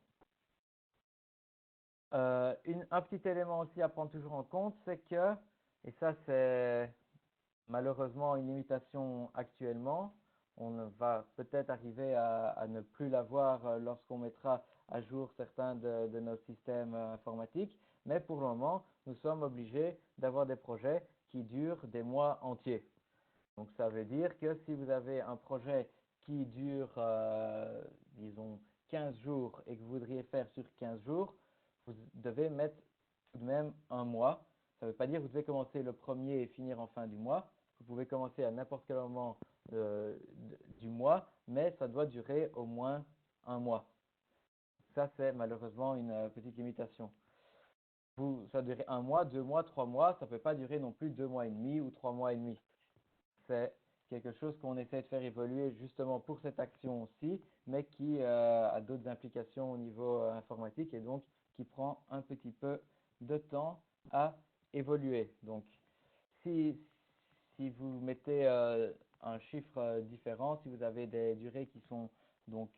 Un petit élément aussi à prendre toujours en compte, c'est que, et ça c'est malheureusement une limitation actuellement, on va peut-être arriver à ne plus l'avoir lorsqu'on mettra à jour certains de nos systèmes informatiques, mais pour le moment, nous sommes obligés d'avoir des projets qui durent des mois entiers. Donc ça veut dire que si vous avez un projet qui dure, disons, 15 jours et que vous voudriez faire sur 15 jours, vous devez mettre tout de même un mois. Ça ne veut pas dire que vous devez commencer le premier et finir en fin du mois. Vous pouvez commencer à n'importe quel moment du mois, mais ça doit durer au moins un mois. ça, c'est malheureusement une petite limitation. Ça durait 1 mois, 2 mois, 3 mois, ça ne peut pas durer non plus 2 mois et demi ou 3 mois et demi. C'est quelque chose qu'on essaie de faire évoluer justement pour cette action-ci, mais qui a d'autres implications au niveau informatique et donc qui prend un petit peu de temps à évoluer. Donc, si, si vous mettez un chiffre différent, si vous avez des durées qui sont donc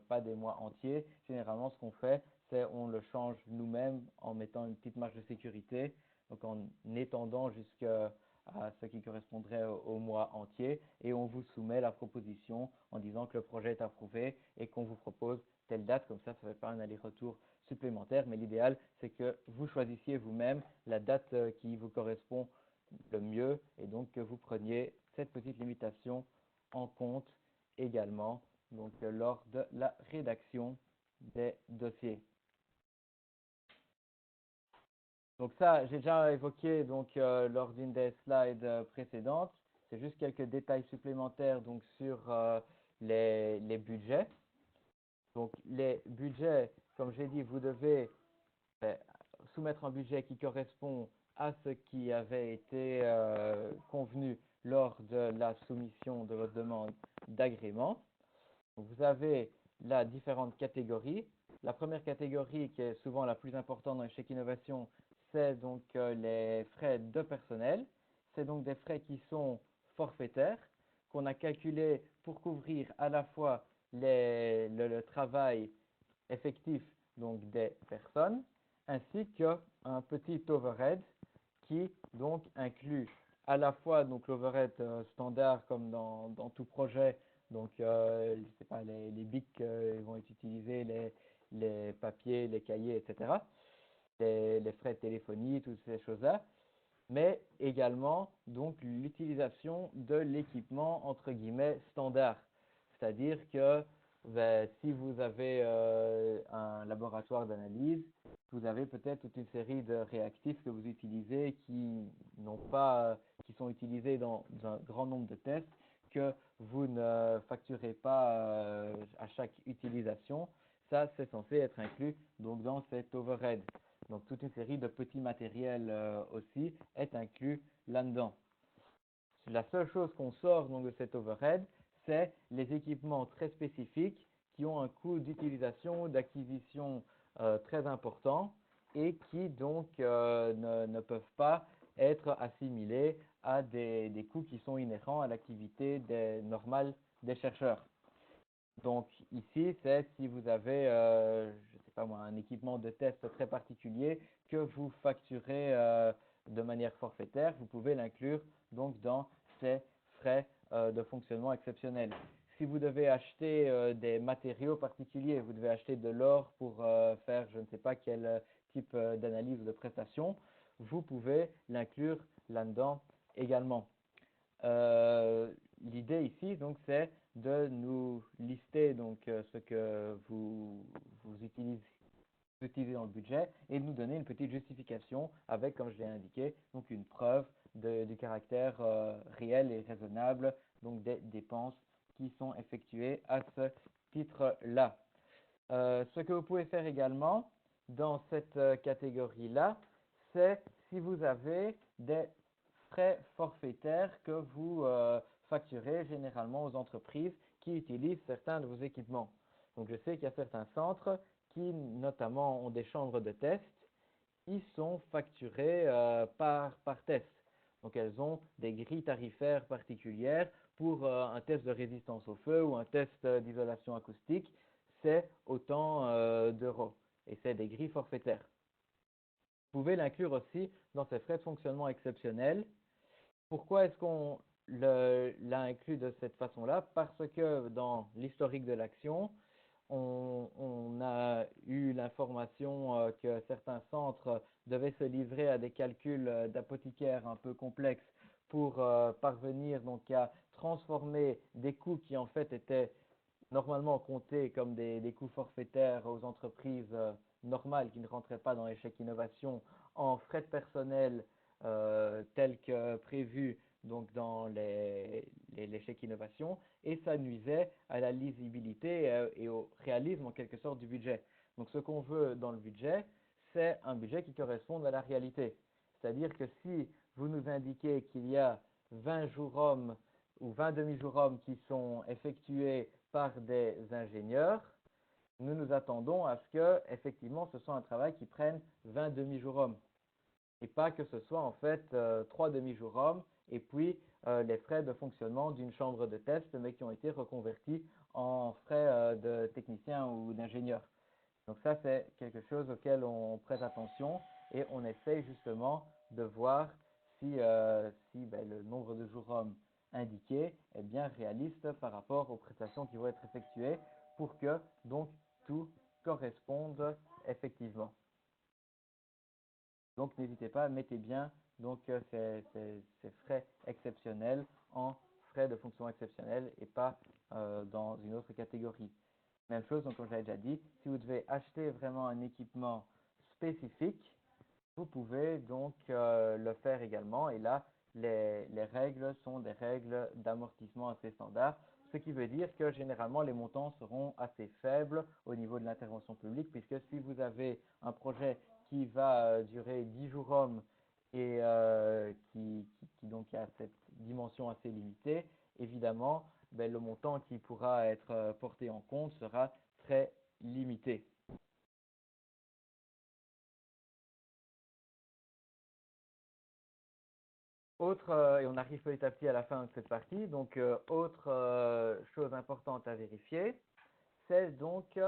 pas des mois entiers, généralement ce qu'on fait, c'est on le change nous-mêmes en mettant une petite marge de sécurité, donc en étendant jusqu'à ce qui correspondrait au mois entier et on vous soumet la proposition en disant que le projet est approuvé et qu'on vous propose telle date, comme ça ne fait pas un aller-retour supplémentaire, mais l'idéal c'est que vous choisissiez vous-même la date qui vous correspond le mieux et donc que vous preniez cette petite limitation en compte également donc lors de la rédaction des dossiers. Donc ça, j'ai déjà évoqué donc lors d'une des slides précédentes. C'est juste quelques détails supplémentaires donc sur les budgets. Donc les budgets, comme j'ai dit, vous devez soumettre un budget qui correspond à ce qui avait été convenu lors de la soumission de votre demande d'agrément. Vous avez là différentes catégories. La première catégorie, qui est souvent la plus importante dans les chèques innovation, c'est donc les frais de personnel. C'est donc des frais qui sont forfaitaires, qu'on a calculés pour couvrir à la fois le travail effectif donc des personnes, ainsi qu'un petit overhead qui donc inclut à la fois donc l'overhead standard comme dans tout projet, donc je sais pas, les bics vont être utilisés, les papiers, les cahiers, etc. Les frais de téléphonie, toutes ces choses-là, mais également donc l'utilisation de l'équipement entre guillemets standard. C'est-à-dire que si vous avez un laboratoire d'analyse, vous avez peut-être toute une série de réactifs que vous utilisez qui qui sont utilisés dans un grand nombre de tests que vous ne facturez pas à chaque utilisation. Ça, c'est censé être inclus donc dans cet overhead. Donc toute une série de petits matériels aussi est inclus là-dedans. La seule chose qu'on sort donc de cet overhead, c'est les équipements très spécifiques qui ont un coût d'utilisation, d'acquisition très important et qui donc ne peuvent pas être assimilés à des coûts qui sont inhérents à l'activité normale des chercheurs. Donc ici, c'est si vous avez, je ne sais pas moi, un équipement de test très particulier que vous facturez de manière forfaitaire, vous pouvez l'inclure donc dans ces frais de fonctionnement exceptionnels. Si vous devez acheter des matériaux particuliers, vous devez acheter de l'or pour faire je ne sais pas quel type d'analyse ou de prestation, vous pouvez l'inclure là-dedans également. L'idée ici, donc, c'est de nous lister donc, ce que vous utilisez dans le budget et de nous donner une petite justification avec, comme je l'ai indiqué, donc une preuve du caractère réel et raisonnable donc des dépenses qui sont effectuées à ce titre-là. Ce que vous pouvez faire également dans cette catégorie-là, c'est si vous avez des frais forfaitaires que vous facturez généralement aux entreprises qui utilisent certains de vos équipements. Donc je sais qu'il y a certains centres qui notamment ont des chambres de test, ils sont facturés par test. Donc elles ont des grilles tarifaires particulières pour un test de résistance au feu ou un test d'isolation acoustique, c'est autant d'euros et c'est des grilles forfaitaires. Vous pouvez l'inclure aussi dans ces frais de fonctionnement exceptionnels. Pourquoi est-ce qu'on l'a inclus de cette façon-là? Parce que dans l'historique de l'action, on a eu l'information que certains centres devaient se livrer à des calculs d'apothicaires un peu complexes pour parvenir donc à transformer des coûts qui en fait étaient normalement comptés comme des coûts forfaitaires aux entreprises normales qui ne rentraient pas dans les chèques innovation en frais de personnel tels que prévus donc dans les chèques innovation et ça nuisait à la lisibilité et au réalisme en quelque sorte du budget. Donc ce qu'on veut dans le budget, c'est un budget qui corresponde à la réalité. C'est-à-dire que si vous nous indiquez qu'il y a 20 jours hommes ou 20 demi-jours hommes qui sont effectués par des ingénieurs, nous nous attendons à ce que, effectivement, ce soit un travail qui prenne 20 demi-jours hommes et pas que ce soit en fait 3 demi-jours hommes et puis les frais de fonctionnement d'une chambre de test, mais qui ont été reconvertis en frais de technicien ou d'ingénieur. Donc ça, c'est quelque chose auquel on prête attention et on essaye justement de voir si le nombre de jours hommes indiqué est bien réaliste par rapport aux prestations qui vont être effectuées pour que donc tout corresponde effectivement. Donc n'hésitez pas, mettez bien donc ces frais exceptionnels en frais de fonction exceptionnels et pas dans une autre catégorie. Même chose, donc comme je l'avais déjà dit, si vous devez acheter vraiment un équipement spécifique, vous pouvez donc le faire également. Et là, les règles sont des règles d'amortissement assez standards, ce qui veut dire que généralement les montants seront assez faibles au niveau de l'intervention publique, puisque si vous avez un projet qui va durer 10 jours hommes et qui donc a cette dimension assez limitée, évidemment, le montant qui pourra être porté en compte sera très limité. Et on arrive petit à petit à la fin de cette partie, donc autre chose importante à vérifier, c'est donc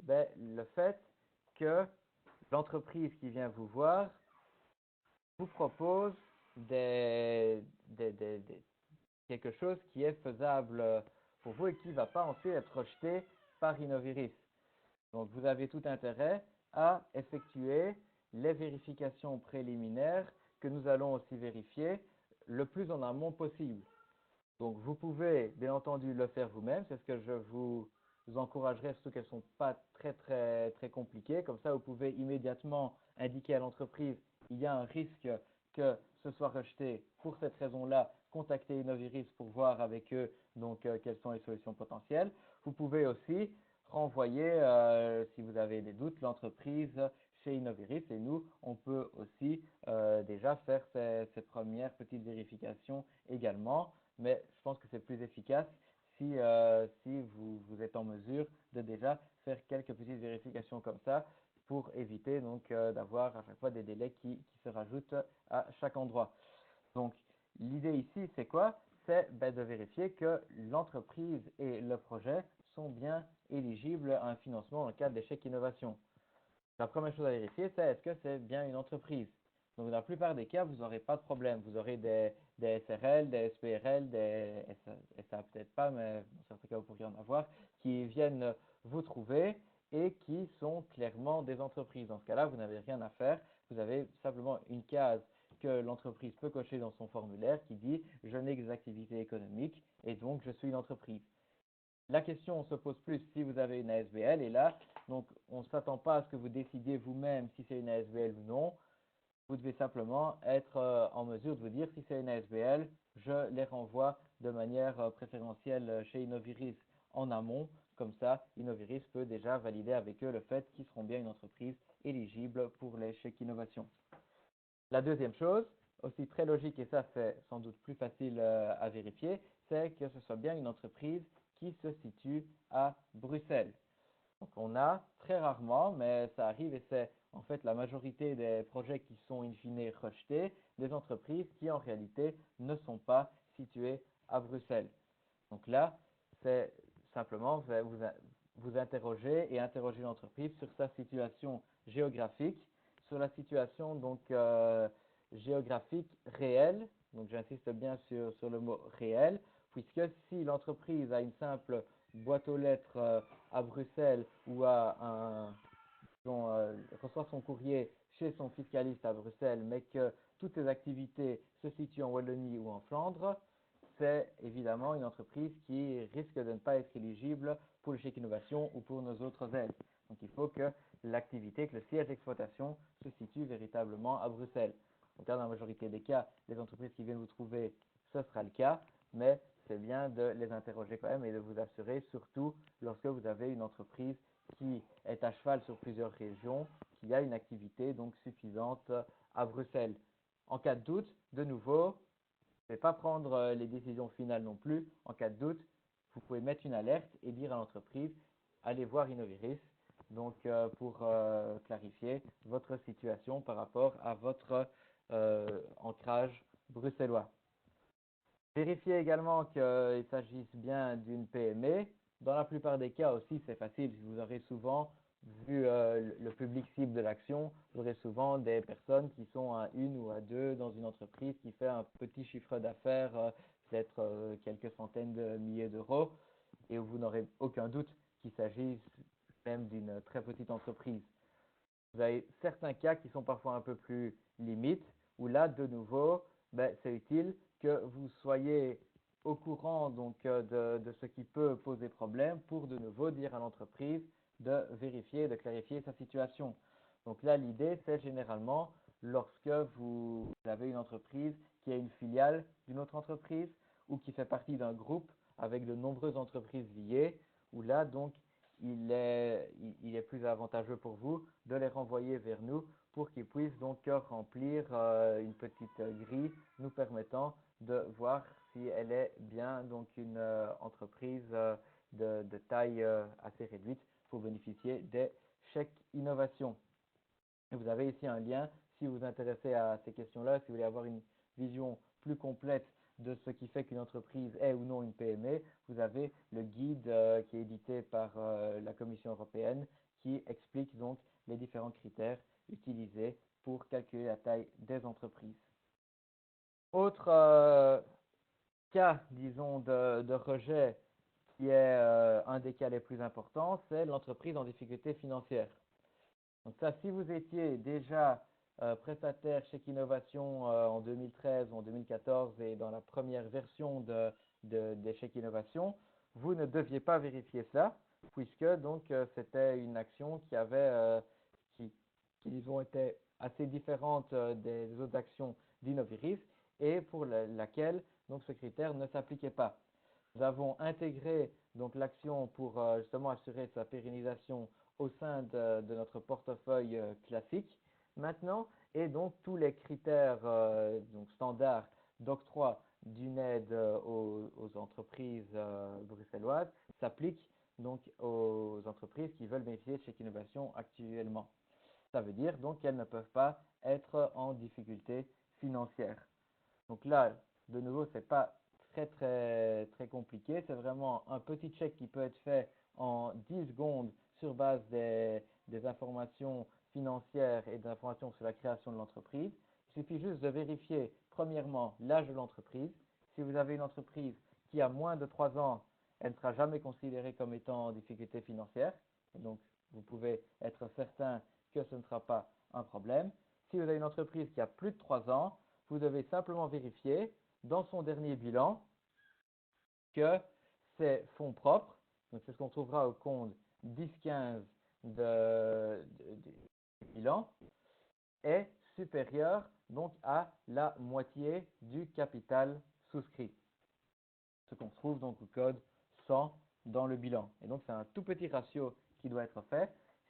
le fait que l'entreprise qui vient vous voir vous propose quelque chose qui est faisable pour vous et qui ne va pas ensuite être rejeté par Innoviris. Donc vous avez tout intérêt à effectuer les vérifications préliminaires que nous allons aussi vérifier le plus en amont possible. Donc vous pouvez bien entendu le faire vous-même, c'est ce que je vous encouragerais, surtout qu'elles ne sont pas très compliquées. Comme ça, vous pouvez immédiatement indiquer à l'entreprise il y a un risque que ce soit rejeté. Pour cette raison-là, contactez Innoviris pour voir avec eux donc quelles sont les solutions potentielles. Vous pouvez aussi renvoyer, si vous avez des doutes, l'entreprise chez Innoviris et nous, on peut aussi déjà faire ces premières petites vérifications également. Mais je pense que c'est plus efficace si vous êtes en mesure de déjà faire quelques petites vérifications comme ça pour éviter donc d'avoir à chaque fois des délais qui se rajoutent à chaque endroit. Donc l'idée ici, c'est quoi? C'est de vérifier que l'entreprise et le projet sont bien éligibles à un financement dans le cadre des chèques innovation. La première chose à vérifier, c'est est-ce que c'est bien une entreprise? Donc, dans la plupart des cas, vous n'aurez pas de problème. Vous aurez des SRL, des SPRL, des SA peut-être pas, mais dans certains cas, vous pourriez en avoir, qui viennent vous trouver et qui sont clairement des entreprises. Dans ce cas-là, vous n'avez rien à faire. Vous avez simplement une case que l'entreprise peut cocher dans son formulaire qui dit « Je n'ai que des activités économiques et donc je suis une entreprise ». La question se pose plus si vous avez une ASBL et là, donc on ne s'attend pas à ce que vous décidiez vous-même si c'est une ASBL ou non. Vous devez simplement être en mesure de vous dire si c'est une ASBL, je les renvoie de manière préférentielle chez Innoviris en amont. Comme ça, Innoviris peut déjà valider avec eux le fait qu'ils seront bien une entreprise éligible pour les chèques innovation. La deuxième chose, aussi très logique et ça c'est sans doute plus facile à vérifier, c'est que ce soit bien une entreprise qui se situe à Bruxelles. Donc on a très rarement, mais ça arrive et c'est en fait la majorité des projets qui sont in fine rejetés, des entreprises qui en réalité ne sont pas situées à Bruxelles. Donc là, c'est simplement vous interroger et interroger l'entreprise sur sa situation géographique, sur la situation donc géographique réelle. Donc j'insiste bien sur le mot réel, puisque si l'entreprise a une simple boîte aux lettres à Bruxelles ou reçoit son courrier chez son fiscaliste à Bruxelles, mais que toutes ses activités se situent en Wallonie ou en Flandre, c'est évidemment une entreprise qui risque de ne pas être éligible pour le chèque innovation ou pour nos autres aides. Donc il faut que l'activité, que le siège d'exploitation se situe véritablement à Bruxelles. Donc dans la majorité des cas, les entreprises qui viennent vous trouver, ce sera le cas, mais c'est bien de les interroger quand même et de vous assurer, surtout lorsque vous avez une entreprise qui est à cheval sur plusieurs régions, qui a une activité donc suffisante à Bruxelles. En cas de doute, de nouveau, ne vais pas prendre les décisions finales non plus. En cas de doute, vous pouvez mettre une alerte et dire à l'entreprise, allez voir Innoviris, donc pour clarifier votre situation par rapport à votre ancrage bruxellois. Vérifiez également qu'il s'agisse bien d'une PME. Dans la plupart des cas aussi, c'est facile. Vous aurez souvent, vu le public cible de l'action, vous aurez souvent des personnes qui sont à une ou à deux dans une entreprise qui fait un petit chiffre d'affaires, peut-être quelques centaines de milliers d'euros, et où vous n'aurez aucun doute qu'il s'agisse même d'une très petite entreprise. Vous avez certains cas qui sont parfois un peu plus limites, où là, de nouveau, c'est utile que vous soyez au courant donc, de ce qui peut poser problème pour de nouveau dire à l'entreprise de vérifier, de clarifier sa situation. Donc là, l'idée, c'est généralement lorsque vous avez une entreprise qui est une filiale d'une autre entreprise ou qui fait partie d'un groupe avec de nombreuses entreprises liées, où là, donc, il est plus avantageux pour vous de les renvoyer vers nous pour qu'ils puissent donc remplir une petite grille nous permettant de voir si elle est bien donc une entreprise de taille assez réduite pour bénéficier des chèques innovation. Et vous avez ici un lien si vous vous intéressez à ces questions-là, si vous voulez avoir une vision plus complète de ce qui fait qu'une entreprise est ou non une PME, vous avez le guide qui est édité par la Commission européenne qui explique donc les différents critères utilisés pour calculer la taille des entreprises. Autre cas, disons, de rejet qui est un des cas les plus importants, c'est l'entreprise en difficulté financière. Donc ça, si vous étiez déjà prestataire chez Innovation en 2013 ou en 2014 et dans la première version des chèques innovation, vous ne deviez pas vérifier ça, puisque donc c'était une action qui disons, était assez différente des autres actions d'Innoviris et pour laquelle donc ce critère ne s'appliquait pas. Nous avons intégré donc l'action pour justement assurer sa pérennisation au sein de notre portefeuille classique maintenant et donc tous les critères donc standards d'octroi d'une aide aux entreprises bruxelloises s'appliquent donc aux entreprises qui veulent bénéficier de chèque innovation actuellement. Ça veut dire donc qu'elles ne peuvent pas être en difficulté financière. Donc là, de nouveau, ce n'est pas très compliqué. C'est vraiment un petit check qui peut être fait en 10 secondes sur base des informations financières et d'informations sur la création de l'entreprise. Il suffit juste de vérifier, premièrement, l'âge de l'entreprise. Si vous avez une entreprise qui a moins de 3 ans, elle ne sera jamais considérée comme étant en difficulté financière. Et donc, vous pouvez être certain que ce ne sera pas un problème. Si vous avez une entreprise qui a plus de 3 ans, vous devez simplement vérifier dans son dernier bilan que ses fonds propres, donc c'est ce qu'on trouvera au compte 10-15 du bilan, est supérieur donc à la moitié du capital souscrit. Ce qu'on trouve donc au code 100 dans le bilan. Et donc c'est un tout petit ratio qui doit être fait.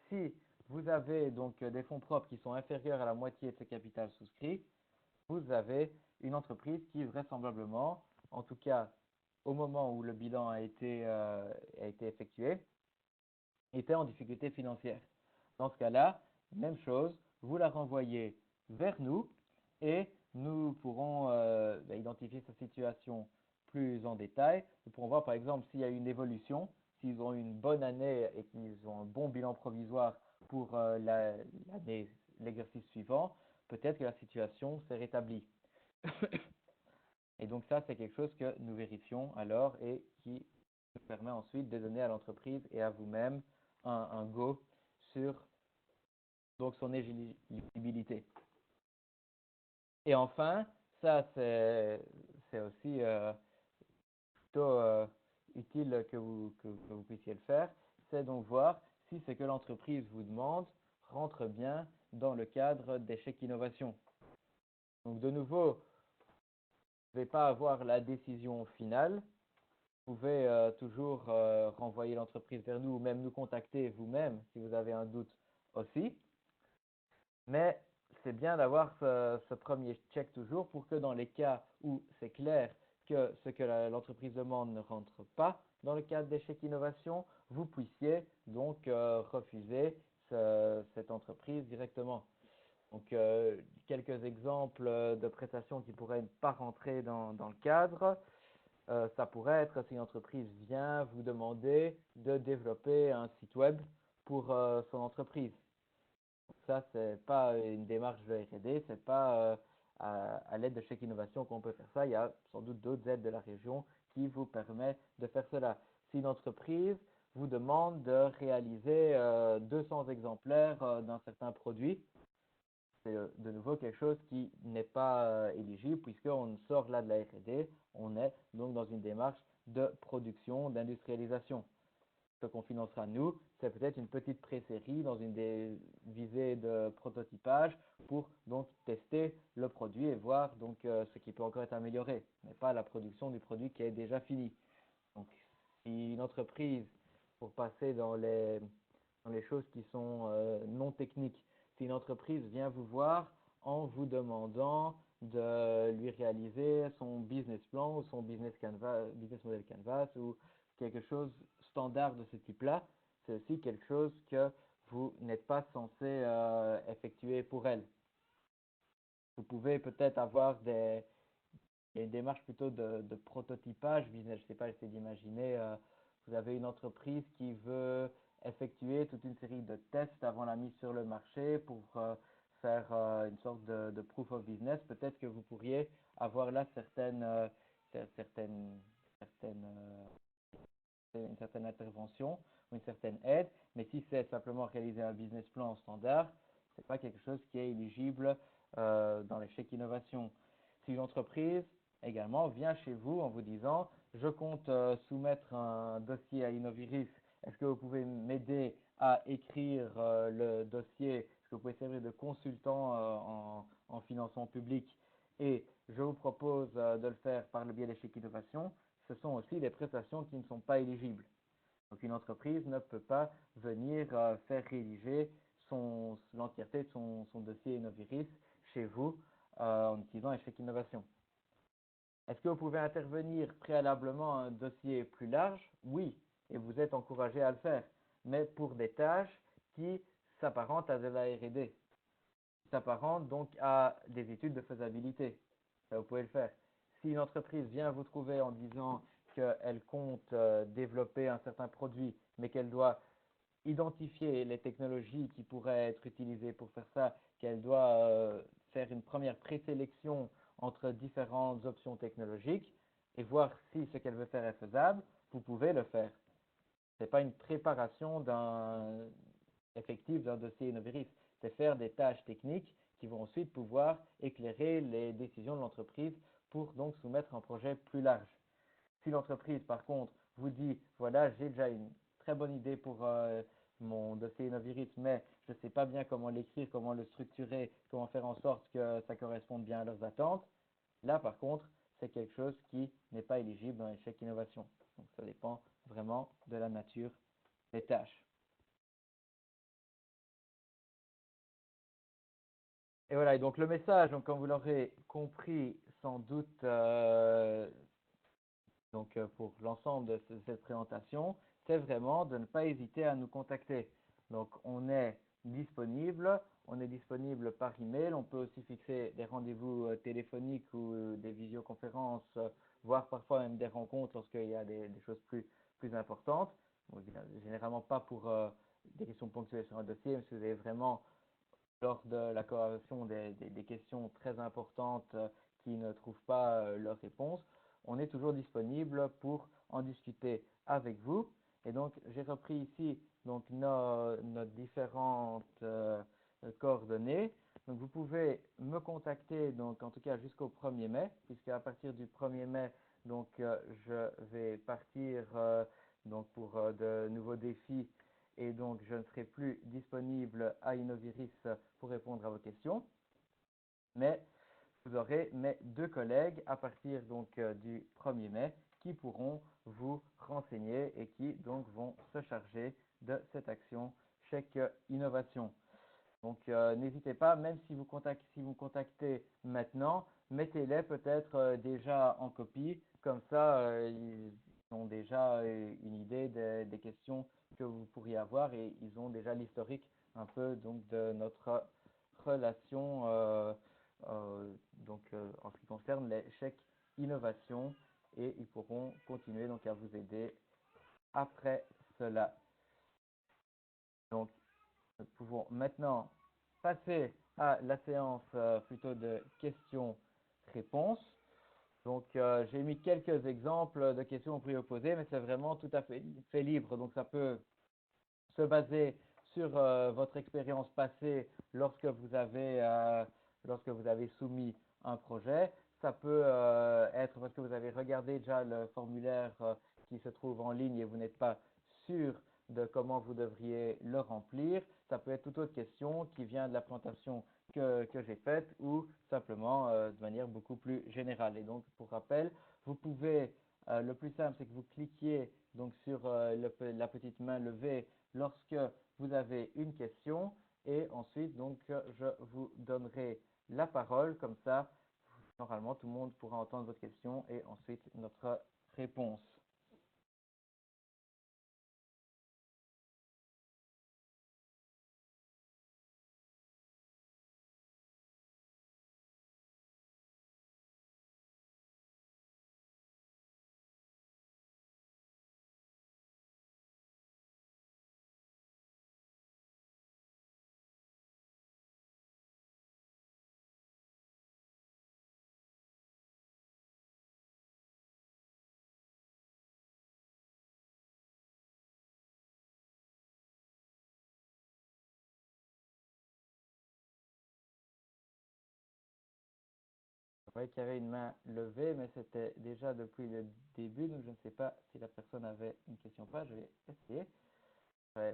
Si vous avez donc des fonds propres qui sont inférieurs à la moitié de ce capital souscrit, vous avez une entreprise qui vraisemblablement, en tout cas au moment où le bilan a été effectué, était en difficulté financière. Dans ce cas-là, même chose, vous la renvoyez vers nous et nous pourrons identifier sa situation plus en détail. Nous pourrons voir par exemple s'il y a une évolution, s'ils ont eu une bonne année et qu'ils ont un bon bilan provisoire pour l'exercice suivant, peut-être que la situation s'est rétablie. Et donc ça, c'est quelque chose que nous vérifions alors et qui nous permet ensuite de donner à l'entreprise et à vous-même un go sur donc son éligibilité. Et enfin, ça c'est aussi plutôt utile que vous puissiez le faire, c'est donc voir si ce que l'entreprise vous demande rentre bien dans le cadre des chèques innovation. Donc de nouveau, vous ne pouvez pas avoir la décision finale, Vous pouvez toujours renvoyer l'entreprise vers nous ou même nous contacter vous-même si vous avez un doute aussi. Mais c'est bien d'avoir ce premier check toujours pour que dans les cas où c'est clair que ce que l'entreprise demande ne rentre pas dans le cadre d'échec innovation, vous puissiez donc refuser cette entreprise directement. Donc, quelques exemples de prestations qui pourraient ne pas rentrer dans le cadre. Ça pourrait être si une entreprise vient vous demander de développer un site web pour son entreprise. Ça, c'est pas une démarche de R&D, c'est pas à l'aide de Chèque Innovation qu'on peut faire ça. Il y a sans doute d'autres aides de la région qui vous permettent de faire cela. Si une entreprise vous demande de réaliser 200 exemplaires d'un certain produit, c'est de nouveau quelque chose qui n'est pas éligible puisqu'on sort là de la R&D, on est donc dans une démarche de production, d'industrialisation. Ce qu'on financera nous, c'est peut-être une petite pré-série dans une des visées de prototypage pour donc tester le produit et voir donc ce qui peut encore être amélioré, mais pas la production du produit qui est déjà fini. Donc, si une entreprise, pour passer dans les choses qui sont non techniques, si une entreprise vient vous voir en vous demandant de lui réaliser son business plan ou son business model canvas ou quelque chose standard de ce type-là, c'est aussi quelque chose que vous n'êtes pas censé effectuer pour elle. Vous pouvez peut-être avoir une démarche plutôt de prototypage business. Je ne sais pas, j'essaie d'imaginer, vous avez une entreprise qui veut effectuer toute une série de tests avant la mise sur le marché pour faire une sorte de proof of business. Peut-être que vous pourriez avoir là une certaine intervention ou une certaine aide, mais si c'est simplement réaliser un business plan standard, ce n'est pas quelque chose qui est éligible dans les chèques innovation. Si une entreprise également vient chez vous en vous disant je compte soumettre un dossier à Innoviris, est-ce que vous pouvez m'aider à écrire le dossier, est-ce que vous pouvez servir de consultant en financement public et je vous propose de le faire par le biais des chèques innovation, ce sont aussi des prestations qui ne sont pas éligibles. Donc une entreprise ne peut pas venir faire rédiger l'entièreté de son dossier Innoviris chez vous en utilisant un chèque innovation. Est-ce que vous pouvez intervenir préalablement à un dossier plus large? Oui, et vous êtes encouragé à le faire, mais pour des tâches qui s'apparentent à de la R&D, qui s'apparentent donc à des études de faisabilité. Ça, vous pouvez le faire. Si une entreprise vient vous trouver en disant qu'elle compte développer un certain produit, mais qu'elle doit identifier les technologies qui pourraient être utilisées pour faire ça, qu'elle doit faire une première présélection entre différentes options technologiques et voir si ce qu'elle veut faire est faisable, vous pouvez le faire. Ce n'est pas une préparation effective d'un dossier Innoviris, c'est faire des tâches techniques qui vont ensuite pouvoir éclairer les décisions de l'entreprise pour donc soumettre un projet plus large. Si l'entreprise, par contre, vous dit, voilà, j'ai déjà une très bonne idée pour mon dossier Innoviris, mais je ne sais pas bien comment l'écrire, comment le structurer, comment faire en sorte que ça corresponde bien à leurs attentes, là, par contre, c'est quelque chose qui n'est pas éligible dans les chèques innovation. Donc, ça dépend vraiment de la nature des tâches. Et voilà, et donc le message, donc, comme vous l'aurez compris sans doute pour l'ensemble de cette présentation, c'est vraiment de ne pas hésiter à nous contacter. Donc on est disponible par email, on peut aussi fixer des rendez-vous téléphoniques ou des visioconférences, voire parfois même des rencontres lorsqu'il y a des choses plus importantes. Bon, généralement pas pour des questions ponctuelles sur un dossier, mais si vous avez vraiment lors de la corrélation des questions très importantes qui ne trouvent pas leur réponse, on est toujours disponible pour en discuter avec vous. Et donc, j'ai repris ici donc, nos différentes coordonnées. Donc, vous pouvez me contacter, donc, en tout cas jusqu'au 1er mai, puisqu'à partir du 1er mai, donc, je vais partir donc, pour de nouveaux défis et donc je ne serai plus disponible à Innoviris pour répondre à vos questions. Mais vous aurez mes deux collègues à partir donc du 1er mai qui pourront vous renseigner et qui donc vont se charger de cette action chèque innovation. Donc, n'hésitez pas, même si vous me contactez maintenant, mettez-les peut-être déjà en copie. Comme ça, ils ont déjà une idée des questions que vous pourriez avoir et ils ont déjà l'historique un peu donc de notre relation en ce qui concerne les chèques innovation et ils pourront continuer donc à vous aider après cela. Donc, nous pouvons maintenant passer à la séance plutôt de questions-réponses. Donc, j'ai mis quelques exemples de questions que vous pouvez poser, mais c'est vraiment tout à fait libre. Donc, ça peut se baser sur votre expérience passée lorsque vous avez soumis un projet. Ça peut être parce que vous avez regardé déjà le formulaire qui se trouve en ligne et vous n'êtes pas sûr de comment vous devriez le remplir. Ça peut être toute autre question qui vient de la présentation que j'ai faite ou simplement de manière beaucoup plus générale. Et donc, pour rappel, vous pouvez, le plus simple, c'est que vous cliquiez donc sur la petite main levée lorsque vous avez une question et ensuite, donc, je vous donnerai la parole. Comme ça, normalement, tout le monde pourra entendre votre question et ensuite notre réponse. Je voyais qu'il y avait une main levée, mais c'était déjà depuis le début, donc je ne sais pas si la personne avait une question ou pas. Je vais essayer.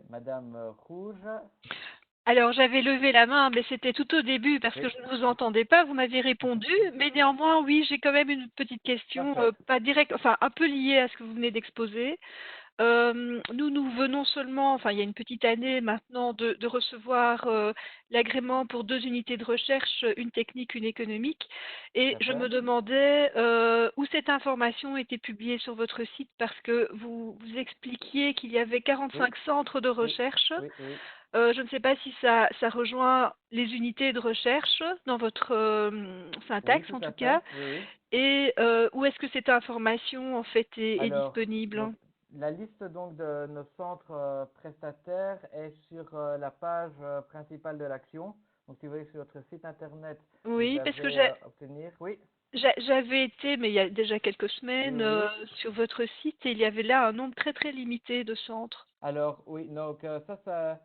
Madame Rouge. Alors, j'avais levé la main, mais c'était tout au début parce que je ne vous entendais pas. Vous m'aviez répondu, mais néanmoins, oui, j'ai quand même une petite question, pas directe, enfin un peu liée à ce que vous venez d'exposer. Nous venons seulement, enfin il y a une petite année maintenant, de recevoir l'agrément pour 2 unités de recherche, une technique, une économique. Et je me demandais où cette information était publiée sur votre site parce que vous expliquiez qu'il y avait 45 centres de recherche. Je ne sais pas si ça rejoint les unités de recherche dans votre syntaxe en tout cas. Et où est-ce que cette information en fait est disponible? Donc, la liste donc de nos centres prestataires est sur la page principale de l'action. Donc, si vous allez sur notre site internet, oui, vous parce que avez obtenir. Oui. J'avais été, mais il y a déjà quelques semaines, sur votre site et il y avait là un nombre très très limité de centres. Alors, oui, donc ça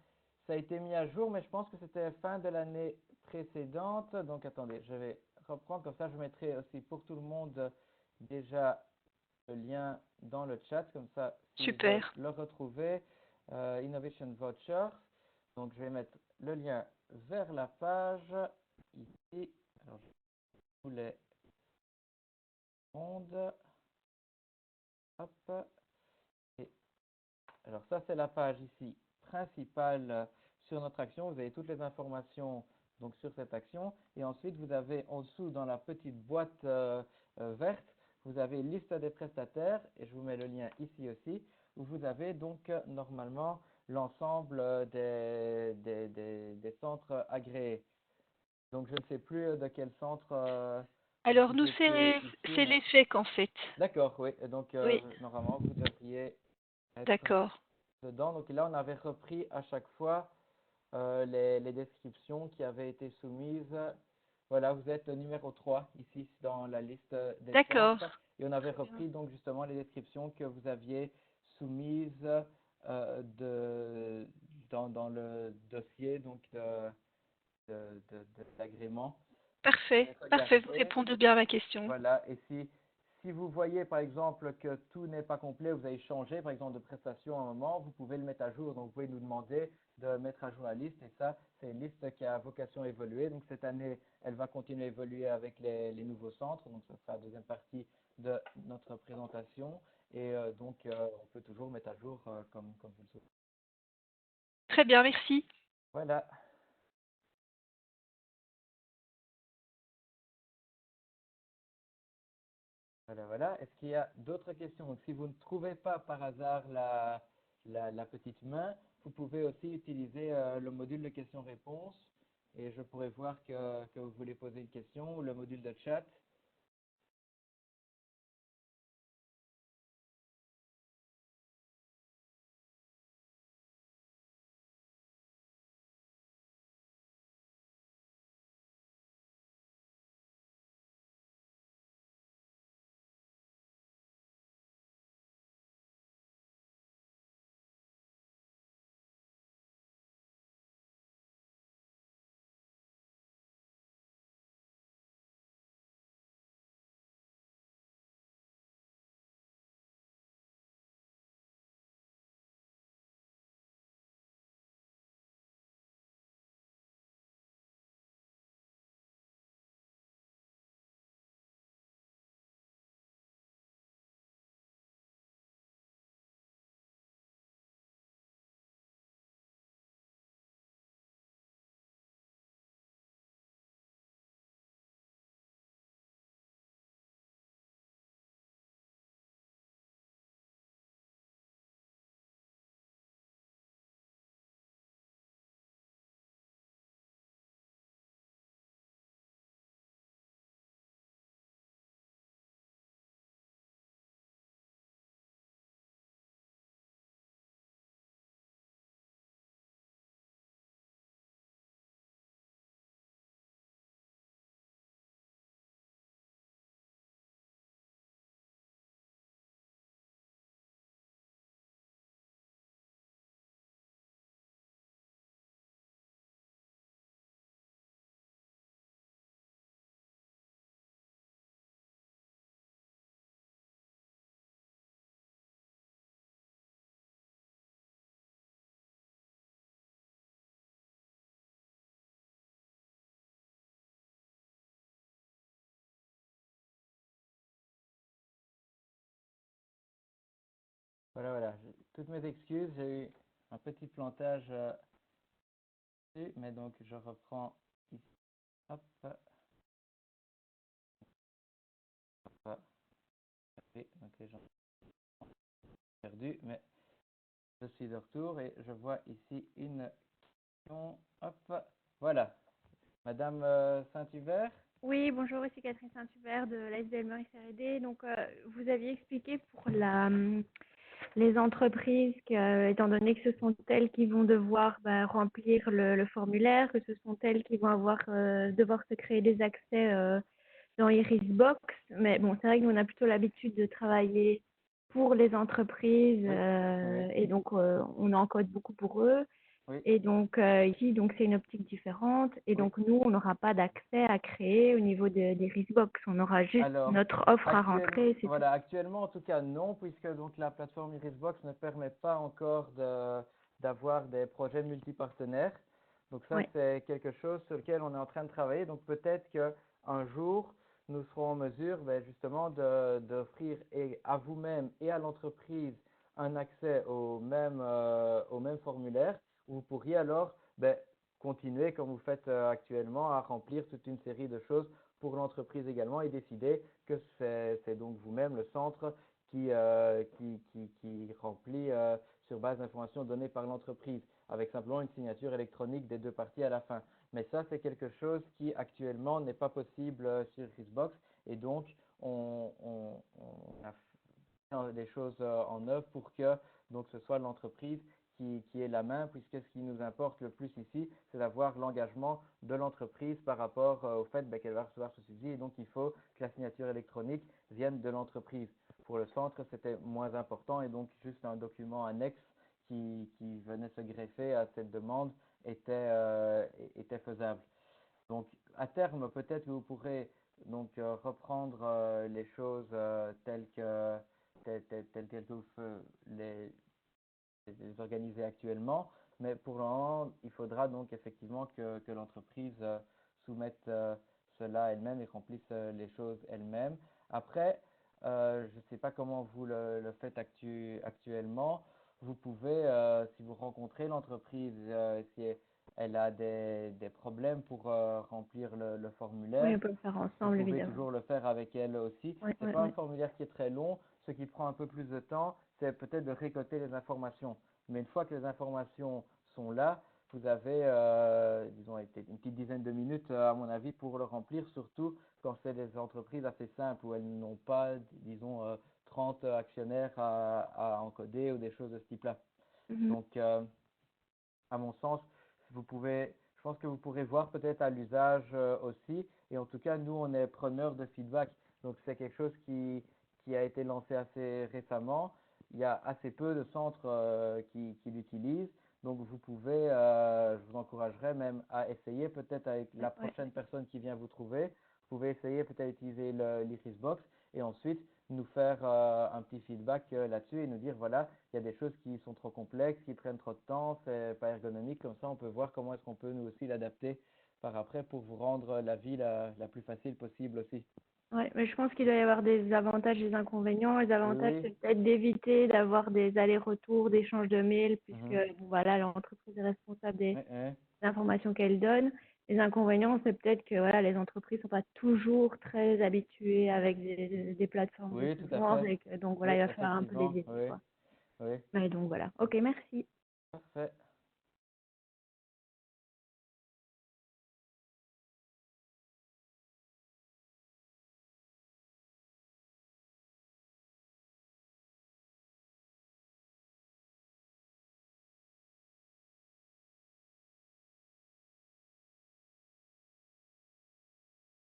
a été mis à jour, mais je pense que c'était fin de l'année précédente. Donc, attendez, je vais reprendre, comme ça je mettrai aussi pour tout le monde déjà le lien dans le chat, comme ça, si vous veulent le retrouver, Innovation Voucher. Donc, je vais mettre le lien vers la page ici. Alors, je vous les montre. Hop. Et, alors, ça, c'est la page ici principale sur notre action. Vous avez toutes les informations donc, sur cette action. Et ensuite, vous avez en dessous, dans la petite boîte verte, vous avez liste des prestataires, et je vous mets le lien ici aussi, où vous avez donc normalement l'ensemble des centres agréés. Donc, je ne sais plus de quel centre. Alors, nous, c'est les FEC en fait. D'accord, oui. Donc, normalement, vous devriez être dedans. Donc, là, on avait repris à chaque fois les descriptions qui avaient été soumises. Voilà, vous êtes le numéro 3 ici dans la liste des centres. Et on avait repris donc justement les descriptions que vous aviez soumises dans le dossier donc d'agrément. Parfait, parfait, vous répondez bien à ma question. Voilà, et si vous voyez par exemple que tout n'est pas complet, vous avez changé par exemple de prestation à un moment, vous pouvez le mettre à jour. Donc vous pouvez nous demander de mettre à jour la liste et ça, c'est une liste qui a vocation à évoluer. Donc cette année, elle va continuer à évoluer avec les nouveaux centres. Donc ce sera la deuxième partie de notre présentation et donc on peut toujours mettre à jour comme vous le souhaitez. Très bien, merci. Voilà. Voilà. Est-ce qu'il y a d'autres questions? Donc, si vous ne trouvez pas par hasard la petite main, vous pouvez aussi utiliser le module de questions-réponses et je pourrais voir que vous voulez poser une question ou le module de chat. Voilà. Toutes mes excuses, j'ai eu un petit plantage ici, mais donc je reprends ici. Hop, hop, oui, donc j'en ai perdu, mais je suis de retour et je vois ici une question. Hop, voilà. Madame Saint-Hubert? Oui, bonjour, ici Catherine Saint-Hubert de l'ASBL Meurice R&D. Donc, vous aviez expliqué pour les entreprises que, étant donné que ce sont elles qui vont devoir remplir le formulaire, que ce sont elles qui vont devoir se créer des accès dans Irisbox. Mais bon, c'est vrai que nous, on a plutôt l'habitude de travailler pour les entreprises Oui. et donc on encode beaucoup pour eux. Oui. Et donc ici, donc c'est une optique différente. Et donc nous, on n'aura pas d'accès à créer au niveau des Risbox. On aura juste Alors, notre offre à rentrer. C'est voilà, actuellement en tout cas non, puisque donc la plateforme Irisbox ne permet pas encore d'avoir des projets multipartenaires. Donc tout. ça, Ouais. c'est quelque chose sur lequel on est en train de travailler. Donc peut-être qu'un jour, nous serons en mesure justement d'offrir à vous-même et à l'entreprise un accès au même formulaire, où vous pourriez alors continuer comme vous faites actuellement à remplir toute une série de choses pour l'entreprise également et décider que c'est donc vous-même le centre qui remplit sur base d'informations données par l'entreprise avec simplement une signature électronique des deux parties à la fin. Mais ça, c'est quelque chose qui actuellement n'est pas possible sur Xbox et donc on a fait des choses en œuvre pour que donc ce soit l'entreprise qui ait la main, puisque ce qui nous importe le plus ici, c'est d'avoir l'engagement de l'entreprise par rapport au fait qu'elle va recevoir ce subside. Et donc, il faut que la signature électronique vienne de l'entreprise. Pour le centre, c'était moins important et donc juste un document annexe qui venait se greffer à cette demande était faisable. Donc, à terme, peut-être que vous pourrez donc reprendre les choses telles que vous les organiser actuellement, mais pour le moment, il faudra donc effectivement que l'entreprise soumette cela elle-même et remplisse les choses elle-même. Après, je ne sais pas comment vous le faites actuellement. Vous pouvez, si vous rencontrez l'entreprise, si elle a des problèmes pour remplir le Oui, formulaire, on peut le faire vous ensemble, pouvez évidemment. toujours le faire avec elle aussi. Oui, Ce oui, n'est pas un oui. formulaire qui est très long. Ce qui prend un peu plus de temps, c'est peut-être de récolter les informations. Mais une fois que les informations sont là, vous avez, disons, une petite dizaine de minutes, à mon avis, pour le remplir, surtout quand c'est des entreprises assez simples où elles n'ont pas, disons, 30 actionnaires à encoder ou des choses de ce type-là. Mhm. Donc, à mon sens, je pense que vous pourrez voir peut-être à l'usage aussi. Et en tout cas, nous, on est preneurs de feedback. Donc, c'est quelque chose qui a été lancé assez récemment. Il y a assez peu de centres qui l'utilisent. Donc, vous pouvez, je vous encouragerais même à essayer peut-être avec la Ouais. prochaine personne qui vient vous trouver. Vous pouvez essayer peut-être d'utiliser l'Irisbox et ensuite nous faire un petit feedback là-dessus et nous dire, voilà, il y a des choses qui sont trop complexes, qui prennent trop de temps, c'est pas ergonomique. Comme ça, on peut voir comment est-ce qu'on peut nous aussi l'adapter par après pour vous rendre la vie la plus facile possible aussi. Ouais, mais je pense qu'il doit y avoir des avantages et des inconvénients. Les avantages, Oui, c'est peut-être d'éviter d'avoir des allers-retours, d'échanges de mails, puisque mhm, bon, voilà, l'entreprise est responsable des oui, oui, informations qu'elle donne. Les inconvénients, c'est peut-être que voilà, les entreprises sont pas toujours très habituées avec des plateformes de oui, ce tout à genre, fait. et que, donc Oui, voilà, il va falloir un peu les effectivement, aider, oui, quoi. oui, Mais donc voilà. Ok, merci. parfait.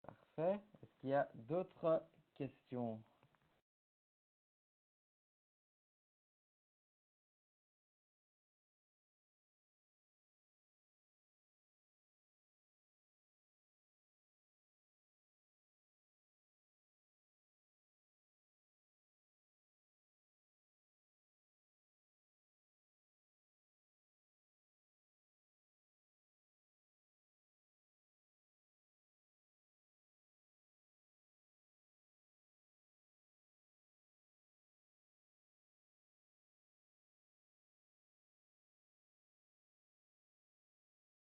Parfait. Est-ce qu'il y a d'autres questions?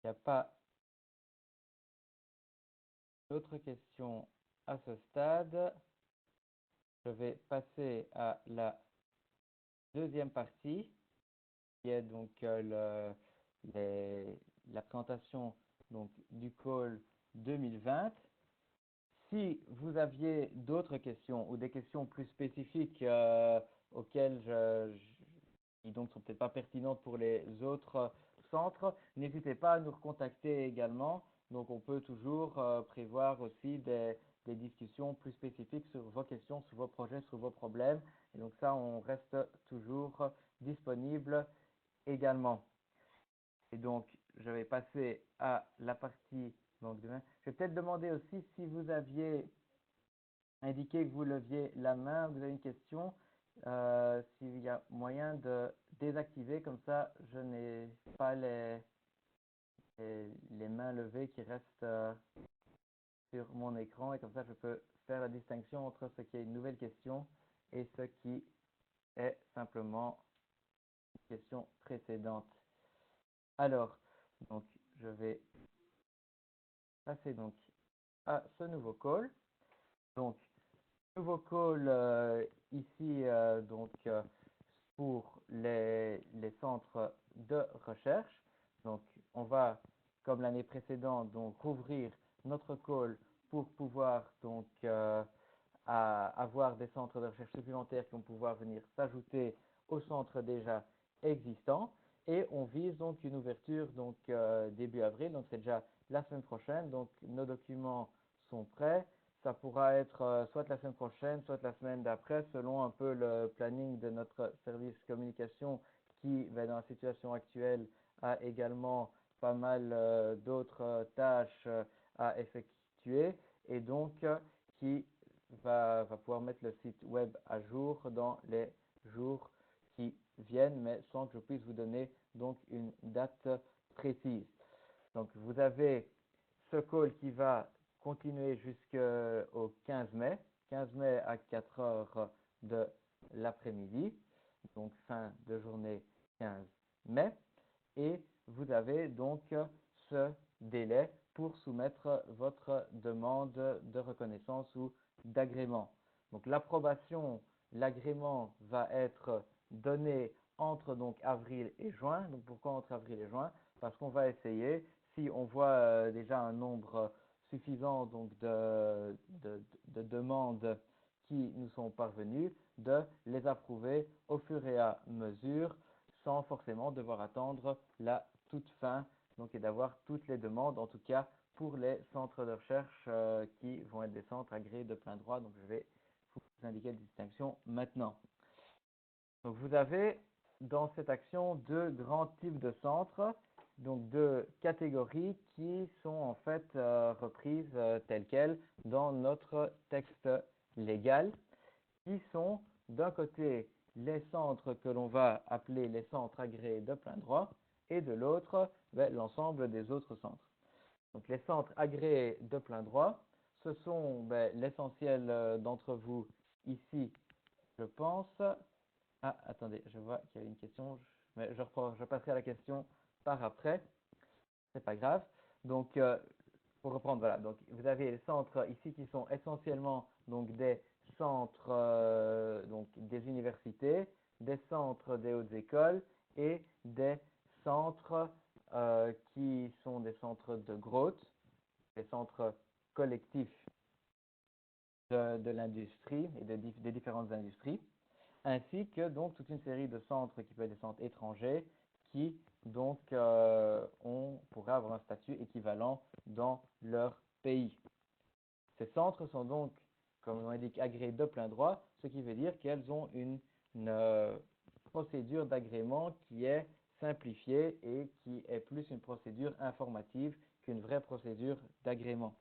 Il n'y a pas d'autres questions à ce stade. Je vais passer à la deuxième partie, qui est donc la présentation donc, du call 2020. Si vous aviez d'autres questions ou des questions plus spécifiques auxquelles qui donc sont peut-être pas pertinentes pour les autres centres, n'hésitez pas à nous recontacter également. Donc on peut toujours prévoir aussi des discussions plus spécifiques sur vos questions, sur vos projets, sur vos problèmes. Et donc ça, on reste toujours disponible également. Et donc, je vais passer à la partie donc, demain. Je vais peut-être demander aussi si vous aviez indiqué que vous leviez la main, vous avez une question, s'il y a moyen de désactiver, comme ça je n'ai pas les mains levées qui restent sur mon écran et comme ça je peux faire la distinction entre ce qui est une nouvelle question et ce qui est simplement une question précédente. Alors, donc, je vais passer donc à ce nouveau call. Donc, nouveau call ici donc pour les centres de recherche. Donc, on va, comme l'année précédente, donc rouvrir notre call pour pouvoir donc avoir des centres de recherche supplémentaires qui vont pouvoir venir s'ajouter aux centres déjà existants. Et on vise donc une ouverture donc début avril, donc c'est déjà la semaine prochaine. Donc nos documents sont prêts. Ça pourra être soit la semaine prochaine, soit la semaine d'après, selon un peu le planning de notre service communication qui, dans la situation actuelle, a également pas mal d'autres tâches à effectuer et donc qui va pouvoir mettre le site web à jour dans les jours qui viennent, mais sans que je puisse vous donner donc une date précise. Donc vous avez ce call qui va continuer jusqu'au 15 mai. 15 mai à 4 heures de l'après-midi, donc fin de journée 15 mai, et vous avez donc ce délai pour soumettre votre demande de reconnaissance ou d'agrément. Donc l'approbation, l'agrément va être donné entre donc avril et juin. Donc pourquoi entre avril et juin? Parce qu'on va essayer, si on voit déjà un nombre suffisant donc de demandes qui nous sont parvenues, de les approuver au fur et à mesure sans forcément devoir attendre la toute fin donc, et d'avoir toutes les demandes, en tout cas pour les centres de recherche qui vont être des centres agréés de plein droit. Donc, je vais vous indiquer la distinction maintenant. Donc, vous avez dans cette action deux grands types de centres, donc deux catégories qui sont en fait reprises telles quelles dans notre texte légal, qui sont d'un côté les centres que l'on va appeler les centres agréés de plein droit et de l'autre l'ensemble des autres centres. Donc les centres agréés de plein droit, ce sont l'essentiel d'entre vous ici, je pense. Ah, attendez, je vois qu'il y a une question, mais je passerai à la question par après, c'est pas grave. Donc, pour reprendre, voilà, donc vous avez les centres ici qui sont essentiellement donc des centres donc des universités, des centres des hautes écoles et des centres qui sont des centres de growth, des centres collectifs de l'industrie et des différentes industries, ainsi que donc toute une série de centres qui peuvent être des centres étrangers qui donc pourraient avoir un statut équivalent dans leur pays. Ces centres sont donc, comme on indique, agréés de plein droit, ce qui veut dire qu'elles ont une procédure d'agrément qui est simplifiée et qui est plus une procédure informative qu'une vraie procédure d'agrément.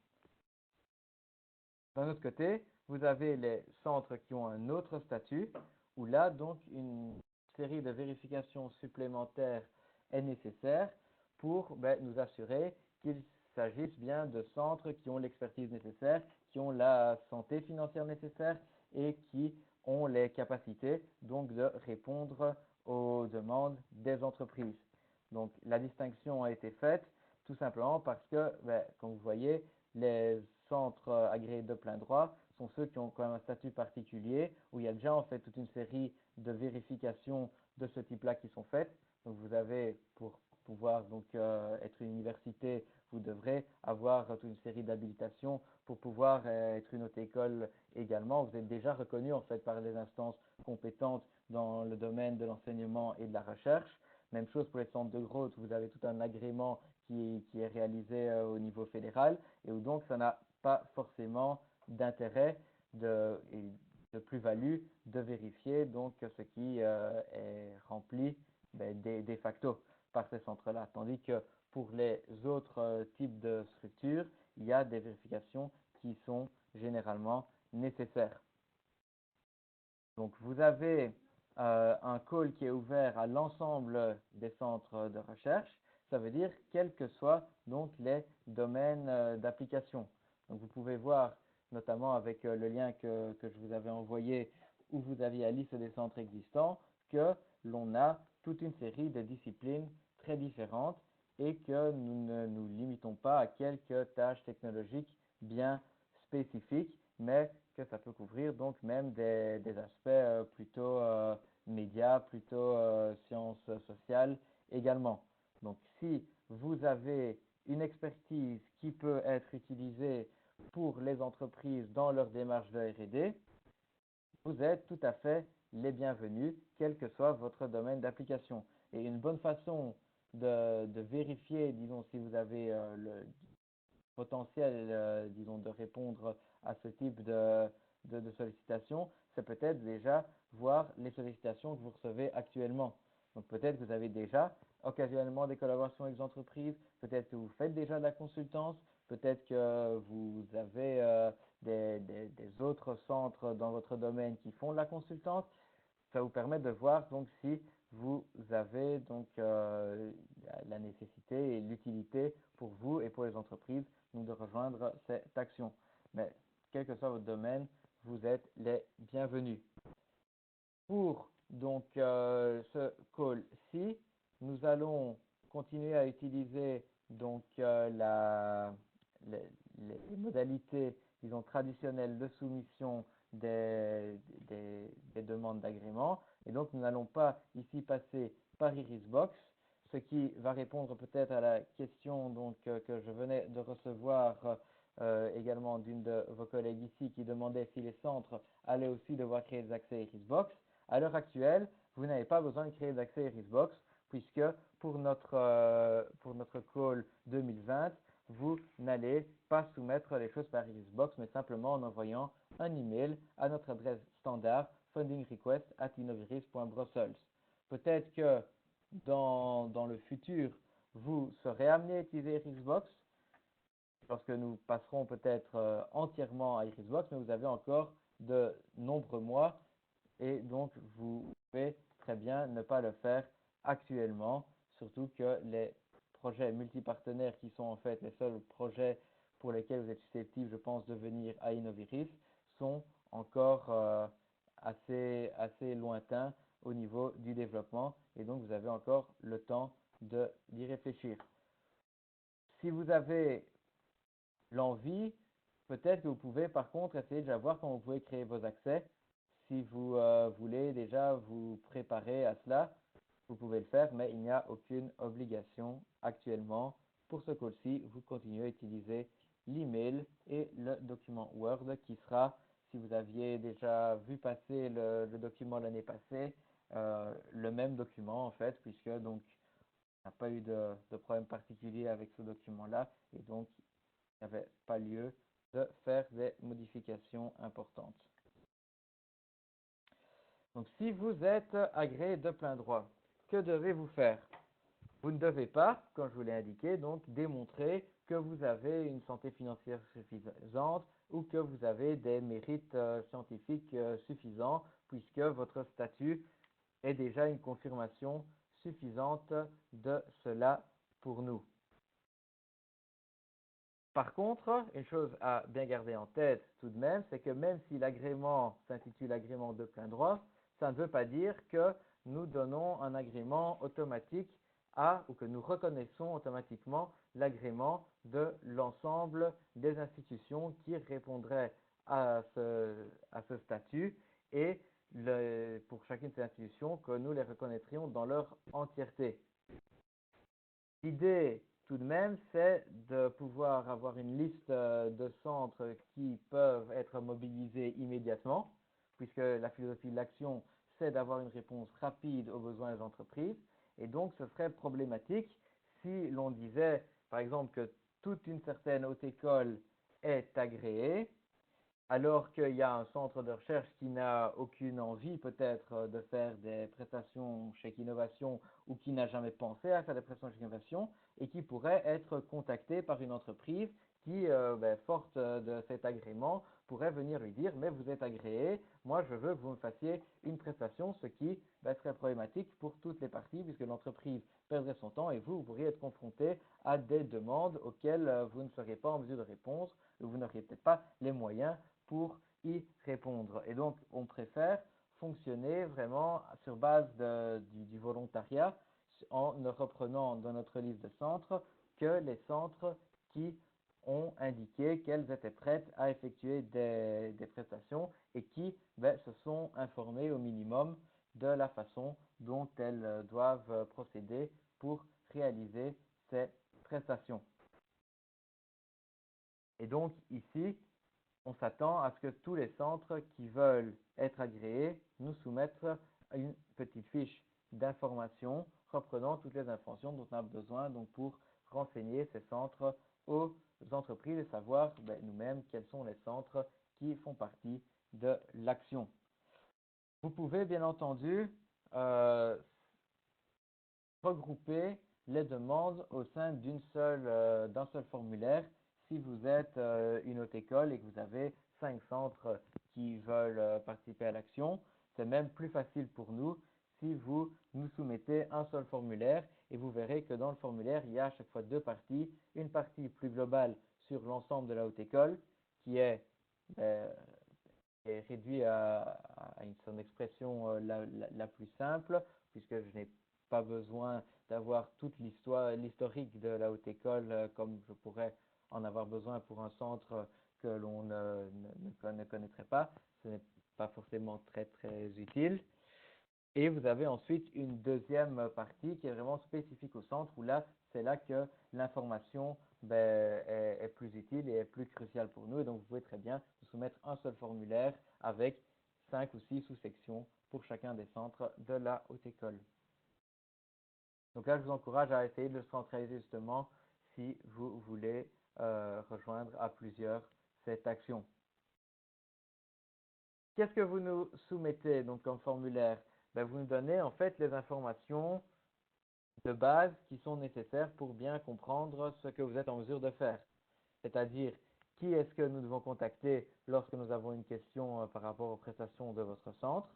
D'un autre côté, vous avez les centres qui ont un autre statut, où là, donc, une série de vérifications supplémentaires est nécessaire pour nous assurer qu'il s'agisse bien de centres qui ont l'expertise nécessaire, qui ont la santé financière nécessaire et qui ont les capacités donc de répondre aux demandes des entreprises. Donc, la distinction a été faite tout simplement parce que, comme vous voyez, les centres agréés de plein droit sont ceux qui ont quand même un statut particulier, où il y a déjà en fait toute une série de vérifications de ce type-là qui sont faites. Donc vous avez, pour pouvoir donc être une université, vous devrez avoir toute une série d'habilitations pour pouvoir être une haute école également. Vous êtes déjà reconnu en fait par les instances compétentes dans le domaine de l'enseignement et de la recherche. Même chose pour les centres de growth, vous avez tout un agrément qui est réalisé au niveau fédéral et où donc ça n'a pas forcément d'intérêt de plus-value de vérifier donc ce qui est rempli de facto par ces centres-là. Tandis que pour les autres types de structures, il y a des vérifications qui sont généralement nécessaires. Donc vous avez un call qui est ouvert à l'ensemble des centres de recherche. Ça veut dire quels que soient donc les domaines d'application. Donc vous pouvez voir notamment avec le lien que je vous avais envoyé où vous aviez la liste des centres existants que l'on a toute une série de disciplines très différentes et que nous ne nous limitons pas à quelques tâches technologiques bien spécifiques, mais que ça peut couvrir donc même des aspects plutôt médias, plutôt sciences sociales également. Donc si vous avez une expertise qui peut être utilisée pour les entreprises dans leur démarche de R&D, vous êtes tout à fait les bienvenus, quel que soit votre domaine d'application. Et une bonne façon de vérifier, disons, si vous avez le potentiel, disons, de répondre à ce type de sollicitation, c'est peut-être déjà voir les sollicitations que vous recevez actuellement. Donc peut-être que vous avez déjà occasionnellement des collaborations avec des entreprises, peut-être que vous faites déjà de la consultance, peut-être que vous avez des autres centres dans votre domaine qui font de la consultance. Ça vous permet de voir donc si vous avez donc la nécessité et l'utilité pour vous et pour les entreprises donc de rejoindre cette action. Mais quel que soit votre domaine, vous êtes les bienvenus. Pour donc ce call-ci, nous allons continuer à utiliser donc les modalités, disons, traditionnelles de soumission des demandes d'agrément. Et donc, nous n'allons pas ici passer par Irisbox, ce qui va répondre peut-être à la question donc, que je venais de recevoir également d'une de vos collègues ici qui demandait si les centres allaient aussi devoir créer des accès Irisbox. À l'heure actuelle, vous n'avez pas besoin de créer d'accès Irisbox puisque pour notre call 2020, vous n'allez pas soumettre les choses par Irisbox, mais simplement en envoyant un email à notre adresse standard fundingrequest@innoviris.brussels. Peut-être que dans le futur, vous serez amené à utiliser Irisbox lorsque nous passerons peut-être entièrement à Irisbox, mais vous avez encore de nombreux mois et donc vous pouvez très bien ne pas le faire actuellement, surtout que les projets multipartenaires qui sont en fait les seuls projets pour lesquels vous êtes susceptibles, je pense, de venir à Innoviris sont encore assez lointains au niveau du développement et donc vous avez encore le temps d'y réfléchir. Si vous avez l'envie, peut-être que vous pouvez par contre essayer de voir comment vous pouvez créer vos accès. Si vous voulez déjà vous préparer à cela, vous pouvez le faire, mais il n'y a aucune obligation actuellement. Pour ce call-ci, vous continuez à utiliser l'email et le document Word qui sera, si vous aviez déjà vu passer le document l'année passée, le même document en fait, puisque donc il n'y a pas eu de problème particulier avec ce document-là et donc il n'y avait pas lieu de faire des modifications importantes. Donc, si vous êtes agréé de plein droit, que devez-vous faire? Vous ne devez pas, comme je vous l'ai indiqué, donc démontrer que vous avez une santé financière suffisante ou que vous avez des mérites scientifiques suffisants, puisque votre statut est déjà une confirmation suffisante de cela pour nous. Par contre, une chose à bien garder en tête tout de même, c'est que même si l'agrément s'intitule agrément de plein droit, ça ne veut pas dire que nous donnons un agrément automatique ou que nous reconnaissons automatiquement l'agrément de l'ensemble des institutions qui répondraient à ce statut et pour chacune de ces institutions que nous les reconnaîtrions dans leur entièreté. L'idée tout de même, c'est de pouvoir avoir une liste de centres qui peuvent être mobilisés immédiatement, puisque la philosophie de l'action, c'est d'avoir une réponse rapide aux besoins des entreprises. Et donc, ce serait problématique si l'on disait, par exemple, que toute une certaine haute école est agréée, alors qu'il y a un centre de recherche qui n'a aucune envie peut-être de faire des prestations chez Innovation ou qui n'a jamais pensé à faire des prestations chez Innovation et qui pourrait être contacté par une entreprise qui, forte de cet agrément, pourrait venir lui dire « mais vous êtes agréé, moi je veux que vous me fassiez une prestation », ce qui serait problématique pour toutes les parties puisque l'entreprise perdrait son temps et vous pourriez être confronté à des demandes auxquelles vous ne seriez pas en mesure de répondre ou vous n'auriez peut-être pas les moyens pour y répondre. Et donc, on préfère fonctionner vraiment sur base du volontariat en ne reprenant dans notre liste de centres que les centres qui ont indiqué qu'elles étaient prêtes à effectuer des prestations et qui se sont informées au minimum de la façon dont elles doivent procéder pour réaliser ces prestations. Et donc ici, on s'attend à ce que tous les centres qui veulent être agréés nous soumettent une petite fiche d'information reprenant toutes les informations dont on a besoin donc, pour renseigner ces centres aux entreprises et savoir nous-mêmes quels sont les centres qui font partie de l'action. Vous pouvez bien entendu regrouper les demandes au sein d'un seul formulaire. Si vous êtes une haute école et que vous avez 5 centres qui veulent participer à l'action, c'est même plus facile pour nous si vous nous soumettez un seul formulaire et vous verrez que dans le formulaire, il y a à chaque fois 2 parties. Une partie plus globale sur l'ensemble de la haute école qui est est réduit à son expression la plus simple, puisque je n'ai pas besoin d'avoir toute l'historique de la haute école comme je pourrais en avoir besoin pour un centre que l'on ne connaîtrait pas. Ce n'est pas forcément très utile. Et vous avez ensuite une deuxième partie qui est vraiment spécifique au centre, où là, c'est là que l'information est plus utile et est plus cruciale pour nous. Et donc, vous pouvez très bien vous soumettre un seul formulaire avec 5 ou 6 sous-sections pour chacun des centres de la haute école. Donc là, je vous encourage à essayer de le centraliser justement si vous voulez rejoindre à plusieurs cette action. Qu'est-ce que vous nous soumettez donc comme formulaire? Vous nous donnez en fait les informations de base qui sont nécessaires pour bien comprendre ce que vous êtes en mesure de faire. C'est-à-dire, qui est-ce que nous devons contacter lorsque nous avons une question par rapport aux prestations de votre centre.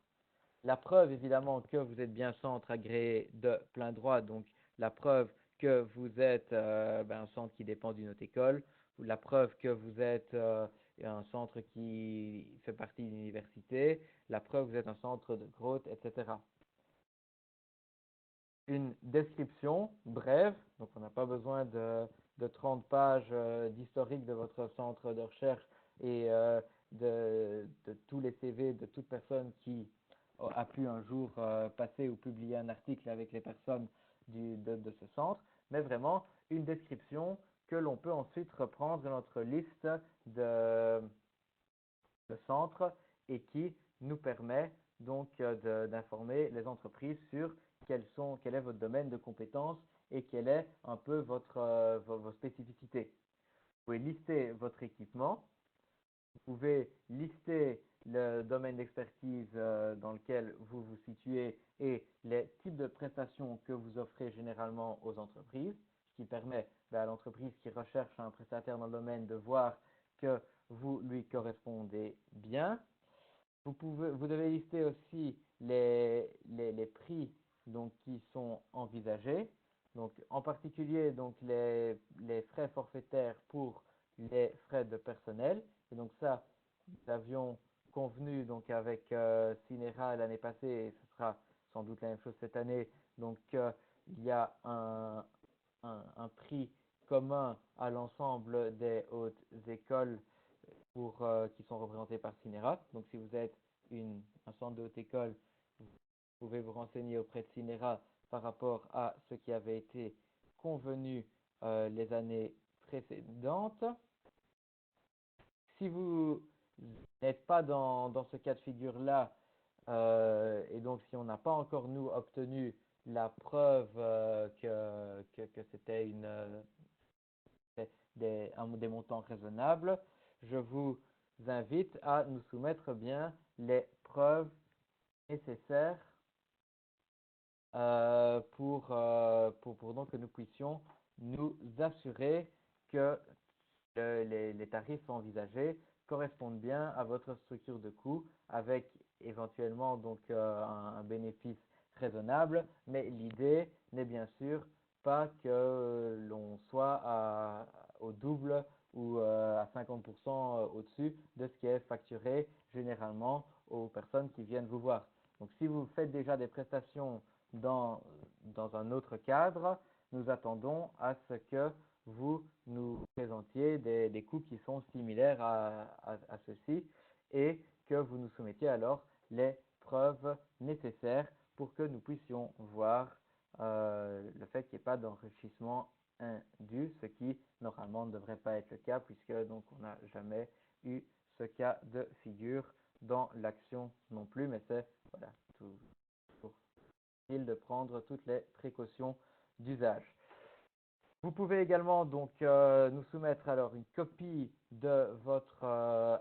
La preuve, évidemment, que vous êtes bien centre agréé de plein droit, donc la preuve que vous êtes un centre qui dépend d'une autre école, ou la preuve que vous êtes un centre qui fait partie d'une université, la preuve que vous êtes un centre de growth, etc. Une description brève, donc on n'a pas besoin de 30 pages d'historique de votre centre de recherche et de tous les CV de toute personne qui a pu un jour passer ou publier un article avec les personnes de ce centre, mais vraiment une description que l'on peut ensuite reprendre dans notre liste de centres et qui nous permet donc d'informer les entreprises sur quel est votre domaine de compétences et quelle est un peu vos spécificités. Vous pouvez lister votre équipement, vous pouvez lister le domaine d'expertise dans lequel vous vous situez et les types de prestations que vous offrez généralement aux entreprises, ce qui permet à l'entreprise qui recherche un prestataire dans le domaine de voir que vous lui correspondez bien. Vous devez lister aussi les prix donc, qui sont envisagés. Donc, en particulier donc, les frais forfaitaires pour les frais de personnel. Et donc ça, nous avions convenu donc, avec Cinera l'année passée, et ce sera sans doute la même chose cette année. Donc, il y a un prix commun à l'ensemble des hautes écoles qui sont représentés par Cinera. Donc, si vous êtes un centre de haute école, vous pouvez vous renseigner auprès de Cinera par rapport à ce qui avait été convenu les années précédentes. Si vous n'êtes pas dans ce cas de figure-là, et donc si on n'a pas encore, nous, obtenu la preuve que c'était des montants raisonnables, je vous invite à nous soumettre bien les preuves nécessaires pour donc que nous puissions nous assurer que les tarifs envisagés correspondent bien à votre structure de coût avec éventuellement donc un bénéfice raisonnable, mais l'idée n'est bien sûr pas que l'on soit au double ou à 50% au-dessus de ce qui est facturé généralement aux personnes qui viennent vous voir. Donc si vous faites déjà des prestations dans un autre cadre, nous attendons à ce que vous nous présentiez des coûts qui sont similaires à ceux-ci et que vous nous soumettiez alors les preuves nécessaires pour que nous puissions voir le fait qu'il n'y ait pas d'enrichissement indu, ce qui normalement ne devrait pas être le cas puisque donc on n'a jamais eu ce cas de figure dans l'action non plus, mais c'est voilà, toujours utile de prendre toutes les précautions d'usage. Vous pouvez également donc nous soumettre alors une copie de votre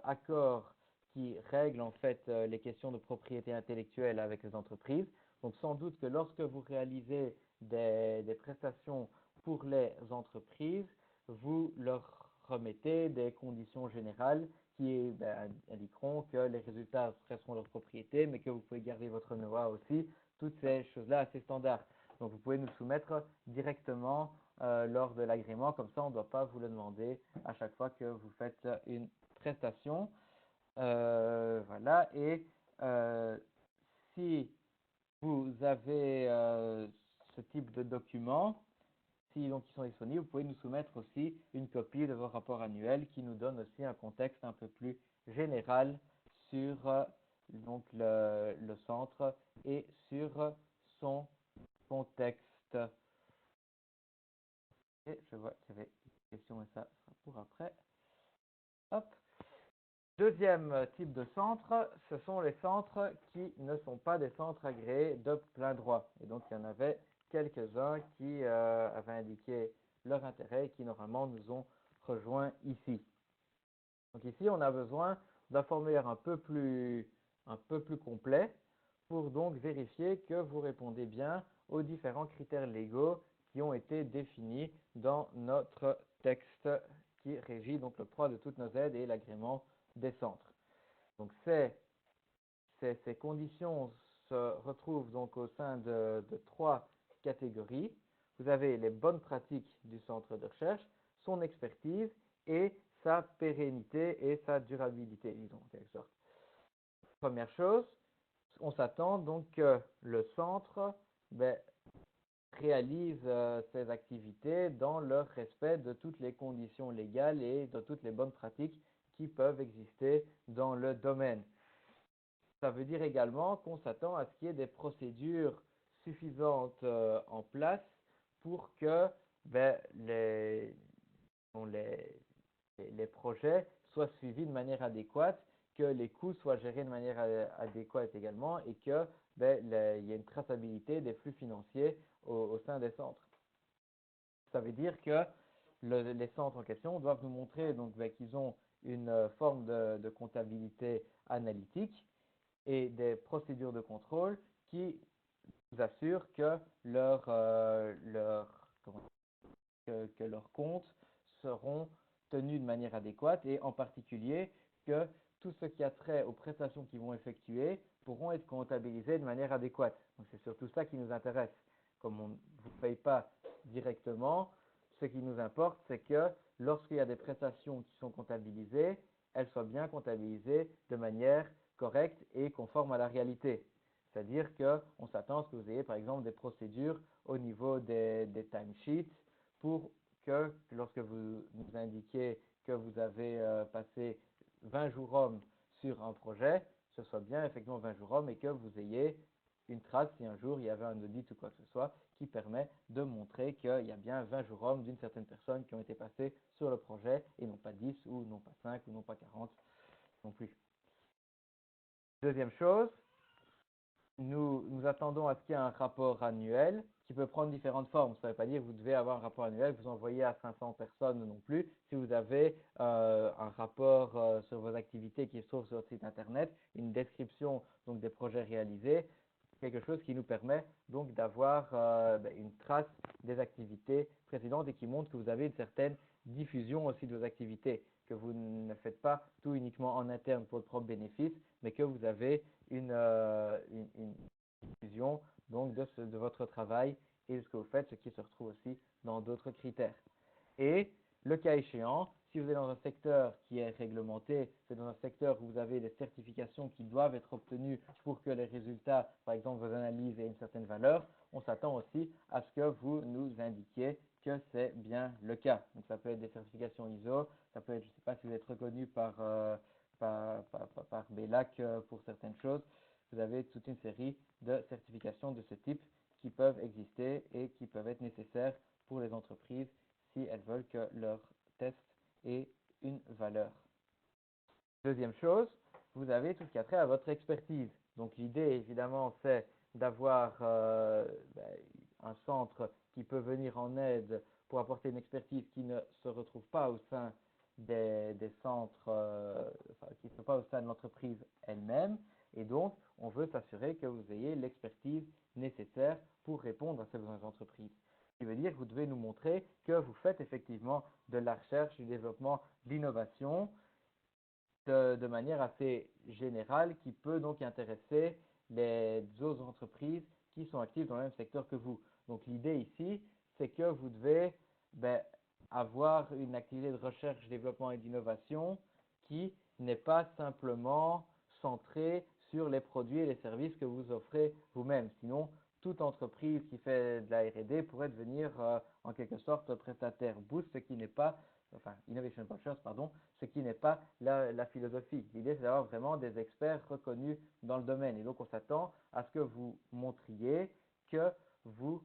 accord qui règle en fait les questions de propriété intellectuelle avec les entreprises. Donc sans doute que lorsque vous réalisez des prestations pour les entreprises, vous leur remettez des conditions générales qui indiqueront que les résultats resteront leur propriété, mais que vous pouvez garder votre know-how aussi, toutes ces choses-là assez standards. Donc vous pouvez nous soumettre directement lors de l'agrément, comme ça on ne doit pas vous le demander à chaque fois que vous faites une prestation. Voilà, et si vous avez ce type de documents, si donc ils sont disponibles, vous pouvez nous soumettre aussi une copie de vos rapports annuels qui nous donne aussi un contexte un peu plus général sur donc le centre et sur son contexte. Et je vois qu'il y avait une question, mais ça sera pour après. Hop. Deuxième type de centre, ce sont les centres qui ne sont pas des centres agréés de plein droit. Et donc, il y en avait quelques-uns qui avaient indiqué leur intérêt et qui normalement nous ont rejoints ici. Donc ici, on a besoin d'un formulaire un peu plus complet pour donc vérifier que vous répondez bien aux différents critères légaux qui ont été définis dans notre texte qui régit donc l'octroi de toutes nos aides et l'agrément des centres. Donc ces conditions se retrouvent donc au sein de trois catégories. Vous avez les bonnes pratiques du centre de recherche, son expertise et sa pérennité et sa durabilité, disons en quelque sorte. Première chose, on s'attend donc que le centre réalise ses activités dans le respect de toutes les conditions légales et de toutes les bonnes pratiques qui peuvent exister dans le domaine. Ça veut dire également qu'on s'attend à ce qu'il y ait des procédures suffisantes en place pour que les projets soient suivis de manière adéquate, que les coûts soient gérés de manière adéquate également et que il y ait une traçabilité des flux financiers au sein des centres. Ça veut dire que les centres en question doivent nous montrer donc qu'ils ont une forme de comptabilité analytique et des procédures de contrôle qui vous assurent que leurs comptes seront tenus de manière adéquate et en particulier que tout ce qui a trait aux prestations qu'ils vont effectuer pourront être comptabilisés de manière adéquate. Donc c'est surtout ça qui nous intéresse. Comme on ne vous paye pas directement, ce qui nous importe, c'est que lorsqu'il y a des prestations qui sont comptabilisées, elles soient bien comptabilisées de manière correcte et conforme à la réalité. C'est-à-dire qu'on s'attend à ce que vous ayez par exemple des procédures au niveau des timesheets pour que lorsque vous nous indiquez que vous avez passé 20 jours hommes sur un projet, ce soit bien effectivement 20 jours hommes et que vous ayez une trace si un jour il y avait un audit ou quoi que ce soit qui permet de montrer qu'il y a bien 20 jours hommes d'une certaine personne qui ont été passés sur le projet et non pas 10 ou non pas 5 ou non pas 40 non plus. Deuxième chose, nous attendons à ce qu'il y ait un rapport annuel qui peut prendre différentes formes. Ça ne veut pas dire que vous devez avoir un rapport annuel que vous envoyez à 500 personnes non plus. Si vous avez un rapport sur vos activités qui se trouve sur votre site internet, une description donc des projets réalisés, quelque chose qui nous permet donc d'avoir une trace des activités précédentes et qui montre que vous avez une certaine diffusion aussi de vos activités, que vous ne faites pas tout uniquement en interne pour le propre bénéfice, mais que vous avez une diffusion donc de votre travail et de ce que vous faites, ce qui se retrouve aussi dans d'autres critères. Et le cas échéant, si vous êtes dans un secteur qui est réglementé, c'est dans un secteur où vous avez des certifications qui doivent être obtenues pour que les résultats, par exemple vos analyses, aient une certaine valeur, on s'attend aussi à ce que vous nous indiquiez que c'est bien le cas. Donc ça peut être des certifications ISO, ça peut être, je ne sais pas si vous êtes reconnu par BELAC pour certaines choses. Vous avez toute une série de certifications de ce type qui peuvent exister et qui peuvent être nécessaires pour les entreprises si elles veulent que leur test ait une valeur. Deuxième chose, vous avez tout ce qui a trait à votre expertise. Donc l'idée évidemment c'est d'avoir un centre qui peut venir en aide pour apporter une expertise qui ne se retrouve pas au sein des centres, qui ne sont pas au sein de l'entreprise elle-même. Et donc, on veut s'assurer que vous ayez l'expertise nécessaire pour répondre à ces besoins d'entreprise. Ce qui veut dire que vous devez nous montrer que vous faites effectivement de la recherche, du développement, de l'innovation de manière assez générale qui peut donc intéresser les autres entreprises qui sont actives dans le même secteur que vous. Donc l'idée ici, c'est que vous devez avoir une activité de recherche, développement et d'innovation qui n'est pas simplement centré sur les produits et les services que vous offrez vous-même. Sinon, toute entreprise qui fait de la R&D pourrait devenir en quelque sorte prestataire Boost, ce qui n'est pas, enfin Innovation Vouchers, pardon, ce qui n'est pas la philosophie. L'idée, c'est d'avoir vraiment des experts reconnus dans le domaine. Et donc, on s'attend à ce que vous montriez que vous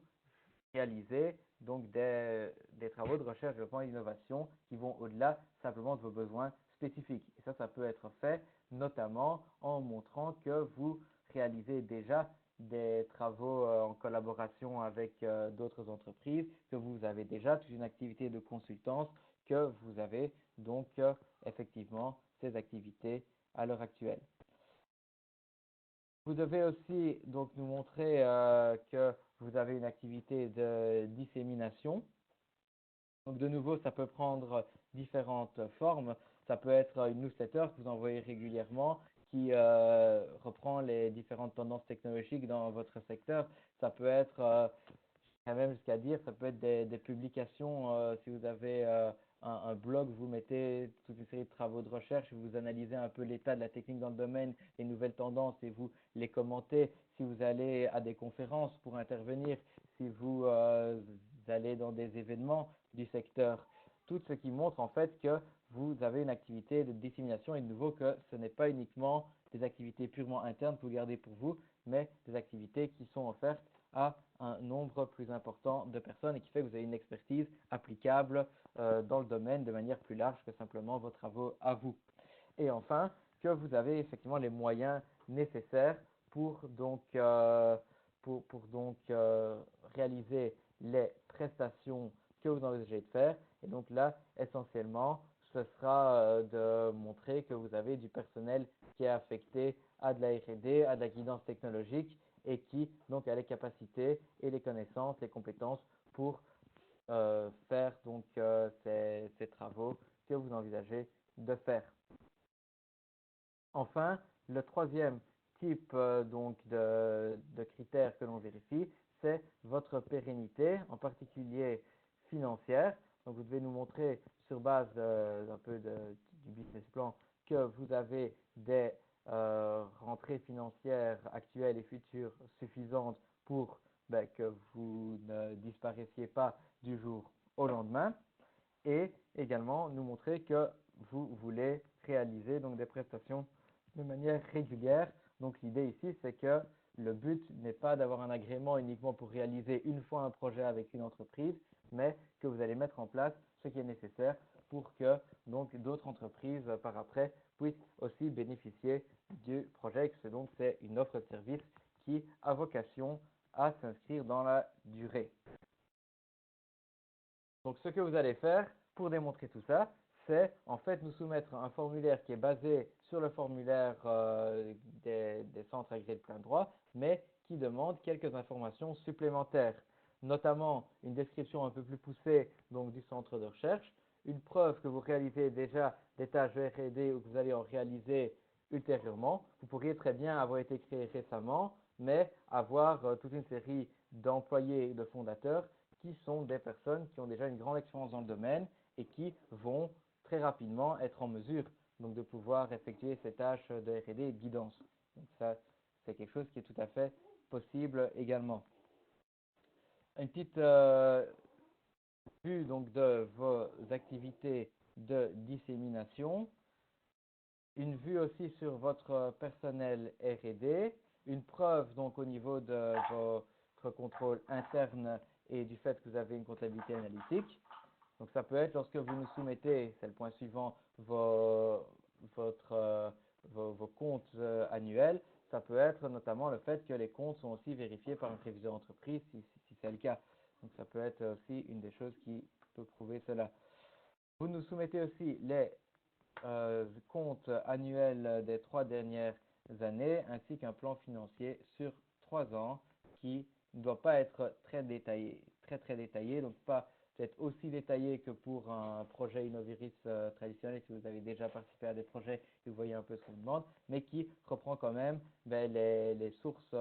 réalisez donc des travaux de recherche, développement et d'innovation qui vont au-delà simplement de vos besoins spécifiques. Et ça peut être fait notamment en montrant que vous réalisez déjà des travaux en collaboration avec d'autres entreprises, que vous avez déjà toute une activité de consultance, que vous avez donc effectivement ces activités à l'heure actuelle. Vous devez aussi donc nous montrer que vous avez une activité de dissémination. Donc de nouveau, ça peut prendre différentes formes. Ça peut être une newsletter que vous envoyez régulièrement qui reprend les différentes tendances technologiques dans votre secteur. Ça peut être, même jusqu'à dire, ça peut être des publications. Si vous avez un blog, vous mettez toute une série de travaux de recherche, vous analysez un peu l'état de la technique dans le domaine, les nouvelles tendances et vous les commentez. Si vous allez à des conférences pour intervenir, si vous allez dans des événements du secteur, tout ce qui montre en fait que vous avez une activité de dissémination et de nouveau que ce n'est pas uniquement des activités purement internes que vous gardez pour vous, mais des activités qui sont offertes à un nombre plus important de personnes et qui fait que vous avez une expertise applicable dans le domaine de manière plus large que simplement vos travaux à vous. Et enfin, que vous avez effectivement les moyens nécessaires pour donc, réaliser les prestations que vous envisagez de faire. Et donc là, essentiellement, ce sera de montrer que vous avez du personnel qui est affecté à de la R&D, à de la guidance technologique et qui donc a les capacités et les connaissances, les compétences pour faire donc ces travaux que vous envisagez de faire. Enfin, le troisième type donc de critères que l'on vérifie, c'est votre pérennité, en particulier financière. Donc vous devez nous montrer sur base un peu du business plan que vous avez des rentrées financières actuelles et futures suffisantes pour que vous ne disparaissiez pas du jour au lendemain. Et également nous montrer que vous voulez réaliser donc des prestations de manière régulière. Donc l'idée ici, c'est que le but n'est pas d'avoir un agrément uniquement pour réaliser une fois un projet avec une entreprise, mais que vous allez mettre en place ce qui est nécessaire pour que donc d'autres entreprises par après puissent aussi bénéficier du projet. Donc c'est une offre de service qui a vocation à s'inscrire dans la durée. Donc ce que vous allez faire pour démontrer tout ça, c'est en fait nous soumettre un formulaire qui est basé sur le formulaire des centres agréés de plein droit, mais qui demande quelques informations supplémentaires, notamment une description un peu plus poussée donc, du centre de recherche, une preuve que vous réalisez déjà des tâches de R&D ou que vous allez en réaliser ultérieurement. Vous pourriez très bien avoir été créé récemment, mais avoir toute une série d'employés et de fondateurs qui sont des personnes qui ont déjà une grande expérience dans le domaine et qui vont très rapidement être en mesure donc, de pouvoir effectuer ces tâches de R&D et de guidance. Donc ça, c'est quelque chose qui est tout à fait possible également. Une petite vue donc, de vos activités de dissémination, une vue aussi sur votre personnel R&D, une preuve donc au niveau de votre contrôle interne et du fait que vous avez une comptabilité analytique. Donc ça peut être lorsque vous nous soumettez, c'est le point suivant, vos comptes annuels, ça peut être notamment le fait que les comptes sont aussi vérifiés par un réviseur d'entreprise si c'est le cas. Donc ça peut être aussi une des choses qui peut prouver cela. Vous nous soumettez aussi les comptes annuels des 3 dernières années ainsi qu'un plan financier sur 3 ans qui ne doit pas être très détaillé, très détaillé, donc pas peut-être aussi détaillé que pour un projet Innoviris traditionnel si vous avez déjà participé à des projets et vous voyez un peu ce qu'on demande, mais qui reprend quand même les sources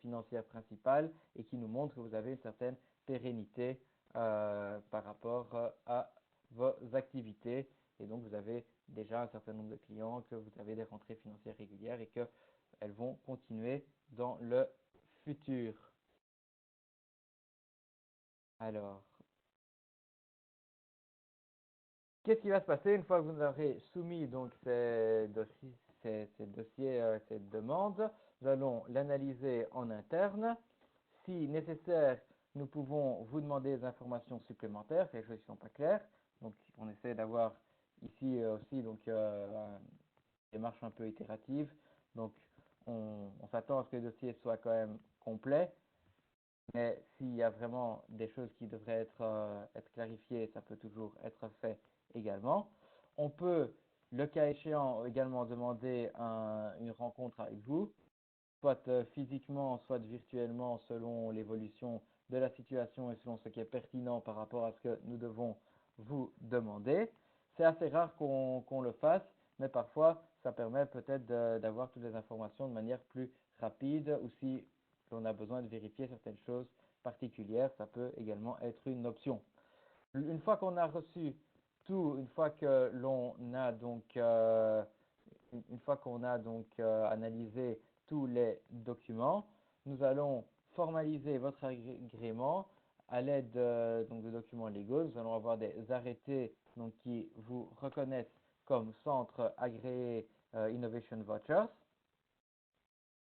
financières principales et qui nous montre que vous avez une certaine pérennité par rapport à vos activités et donc vous avez déjà un certain nombre de clients, que vous avez des rentrées financières régulières et qu'elles vont continuer dans le futur. Alors, qu'est-ce qui va se passer une fois que vous aurez soumis donc ces dossiers, ces demandes? Nous allons l'analyser en interne. Si nécessaire, nous pouvons vous demander des informations supplémentaires, quelque chose qui ne sont pas claires. Donc, on essaie d'avoir ici aussi donc, une démarche un peu itérative. Donc, on s'attend à ce que le dossier soit quand même complet. Mais s'il y a vraiment des choses qui devraient être clarifiées, ça peut toujours être fait également. On peut, le cas échéant, également demander une rencontre avec vous, soit physiquement, soit virtuellement, selon l'évolution de la situation et selon ce qui est pertinent par rapport à ce que nous devons vous demander. C'est assez rare qu'on le fasse, mais parfois, ça permet peut-être d'avoir toutes les informations de manière plus rapide, ou si on a besoin de vérifier certaines choses particulières, ça peut également être une option. Une fois qu'on a reçu tout, une fois que l'on a donc, analysé tous les documents, nous allons formaliser votre agrément à l'aide donc, de documents légaux. Nous allons avoir des arrêtés donc, qui vous reconnaissent comme centre agréé Innovation Vouchers.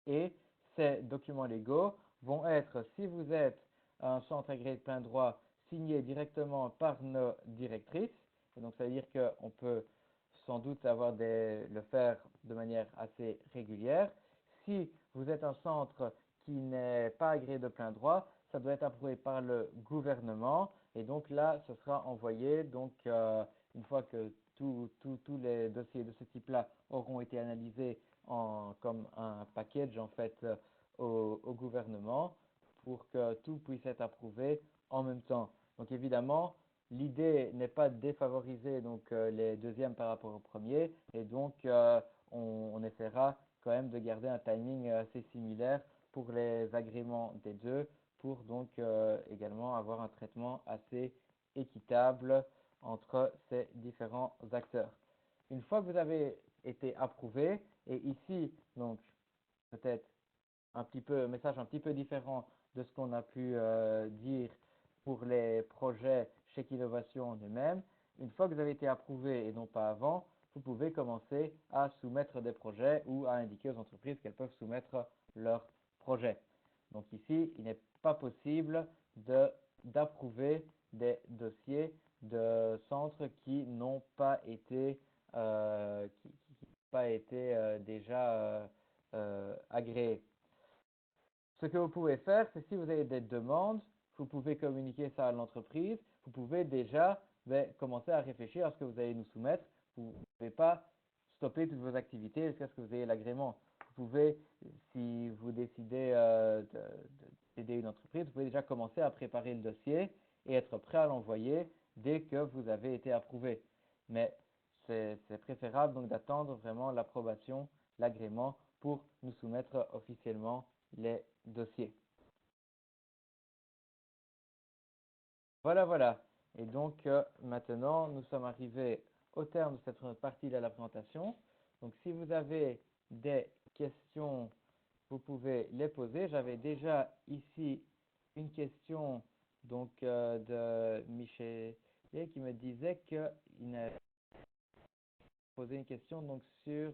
Et ces documents légaux vont être, si vous êtes un centre agréé de plein droit, signés directement par nos directrices. Et donc, ça veut dire qu'on peut sans doute le faire de manière assez régulière. Si vous êtes un centre qui n'est pas agréé de plein droit, ça doit être approuvé par le gouvernement. Et donc là, ce sera envoyé, donc une fois que tous les dossiers de ce type-là auront été analysés comme un package en fait au gouvernement pour que tout puisse être approuvé en même temps. Donc évidemment, l'idée n'est pas de défavoriser donc, les deuxièmes par rapport aux premiers et donc on essaiera quand même de garder un timing assez similaire pour les agréments des deux pour donc également avoir un traitement assez équitable entre ces différents acteurs. Une fois que vous avez été approuvé, et ici, donc peut-être un message un petit peu différent de ce qu'on a pu dire pour les projets chez Innovation en eux-mêmes. Une fois que vous avez été approuvé et non pas avant, vous pouvez commencer à soumettre des projets ou à indiquer aux entreprises qu'elles peuvent soumettre leurs projets. Donc ici, il n'est pas possible d'approuver des dossiers de centres qui n'ont pas été, déjà agréés. Ce que vous pouvez faire, c'est si vous avez des demandes, vous pouvez communiquer ça à l'entreprise. Vous pouvez déjà commencer à réfléchir à ce que vous allez nous soumettre. Vous ne pouvez pas stopper toutes vos activités jusqu'à ce que vous ayez l'agrément. Vous pouvez, si vous décidez d'aider une entreprise, vous pouvez déjà commencer à préparer le dossier et être prêt à l'envoyer dès que vous avez été approuvé. Mais c'est préférable donc d'attendre vraiment l'approbation, l'agrément pour nous soumettre officiellement les dossiers. Voilà. Et donc, maintenant, nous sommes arrivés au terme de cette partie de la présentation. Donc, si vous avez des questions, vous pouvez les poser. J'avais déjà ici une question donc, de Michel qui me disait qu'il a posé une question donc, sur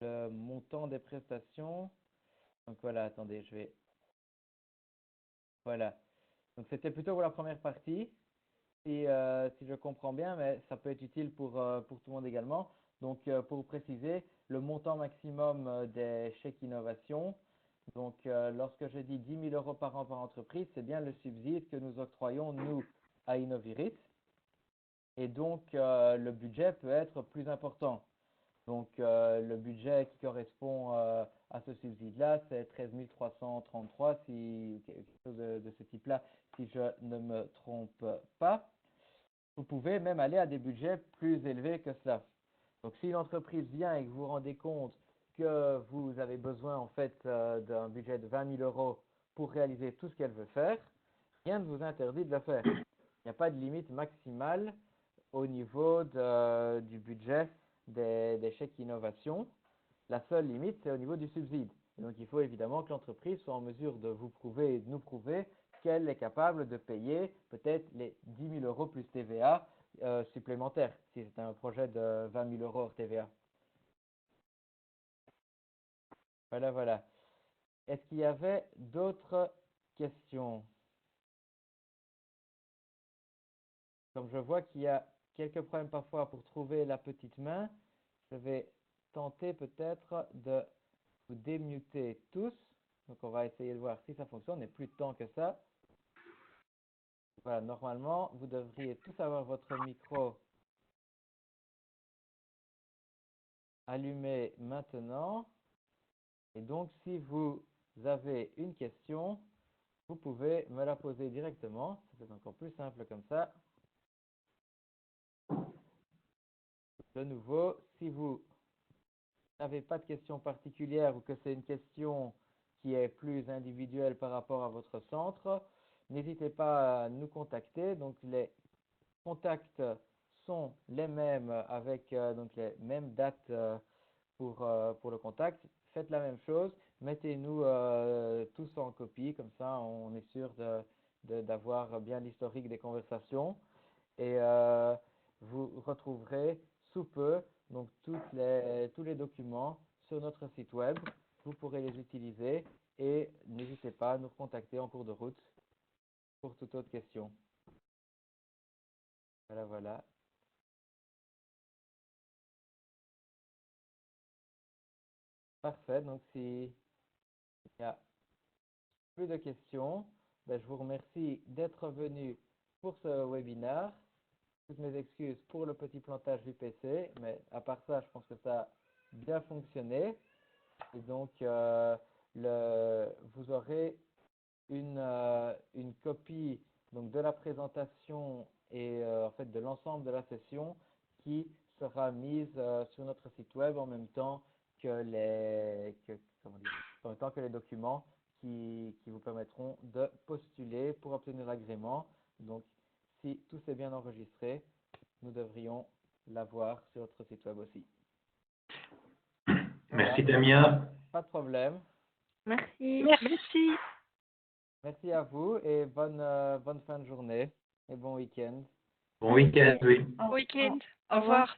le montant des prestations. Donc, voilà, attendez, Voilà. Donc, c'était plutôt pour la première partie, si je comprends bien, mais ça peut être utile pour tout le monde également. Donc, pour vous préciser, le montant maximum des chèques innovation. Donc, lorsque je dis 10 000 euros par an par entreprise, c'est bien le subside que nous octroyons, nous, à Innoviris. Et donc, le budget peut être plus important. Donc, le budget qui correspond à ce subside-là, c'est 13 333, quelque chose de ce type-là, si je ne me trompe pas. Vous pouvez même aller à des budgets plus élevés que cela. Donc, si l'entreprise vient et que vous vous rendez compte que vous avez besoin en fait d'un budget de 20 000 euros pour réaliser tout ce qu'elle veut faire, rien ne vous interdit de le faire. Il n'y a pas de limite maximale au niveau du budget des chèques innovation. La seule limite, c'est au niveau du subside. Et donc, il faut évidemment que l'entreprise soit en mesure de vous prouver et de nous prouver qu'elle est capable de payer peut-être les 10 000 euros plus TVA supplémentaires, si c'est un projet de 20 000 euros hors TVA. Voilà, voilà. Est-ce qu'il y avait d'autres questions? Comme je vois qu'il y a quelques problèmes parfois pour trouver la petite main, je vais tenter peut-être de vous démuter tous. Donc, on va essayer de voir si ça fonctionne. Il n'y a plus de temps que ça. Voilà, normalement, vous devriez tous avoir votre micro allumé maintenant. Et donc, si vous avez une question, vous pouvez me la poser directement. C'est encore plus simple comme ça. De nouveau, si vous n'avez pas de question particulière ou que c'est une question qui est plus individuelle par rapport à votre centre, n'hésitez pas à nous contacter. Donc, les contacts sont les mêmes avec donc les mêmes dates pour le contact. Faites la même chose. Mettez-nous tous en copie. Comme ça, on est sûr d'avoir bien l'historique des conversations. Et vous retrouverez sous peu donc tous les documents sur notre site web. Vous pourrez les utiliser et n'hésitez pas à nous contacter en cours de route pour toute autre question. Voilà, voilà. Parfait. Donc, s'il n'y a plus de questions, ben, je vous remercie d'être venu pour ce webinaire. Toutes mes excuses pour le petit plantage du PC, mais à part ça, je pense que ça a bien fonctionné. Et donc, vous aurez une copie donc, de la présentation et en fait de l'ensemble de la session qui sera mise sur notre site web en même temps que en même temps que les documents qui vous permettront de postuler pour obtenir l'agrément. Donc, si tout s'est bien enregistré, nous devrions l'avoir sur notre site web aussi. Merci Voilà. Damien. Pas de problème. Merci. Merci. Merci à vous et bonne fin de journée et bon week-end. Bon week-end, oui. Bon week-end. Au Au revoir. revoir.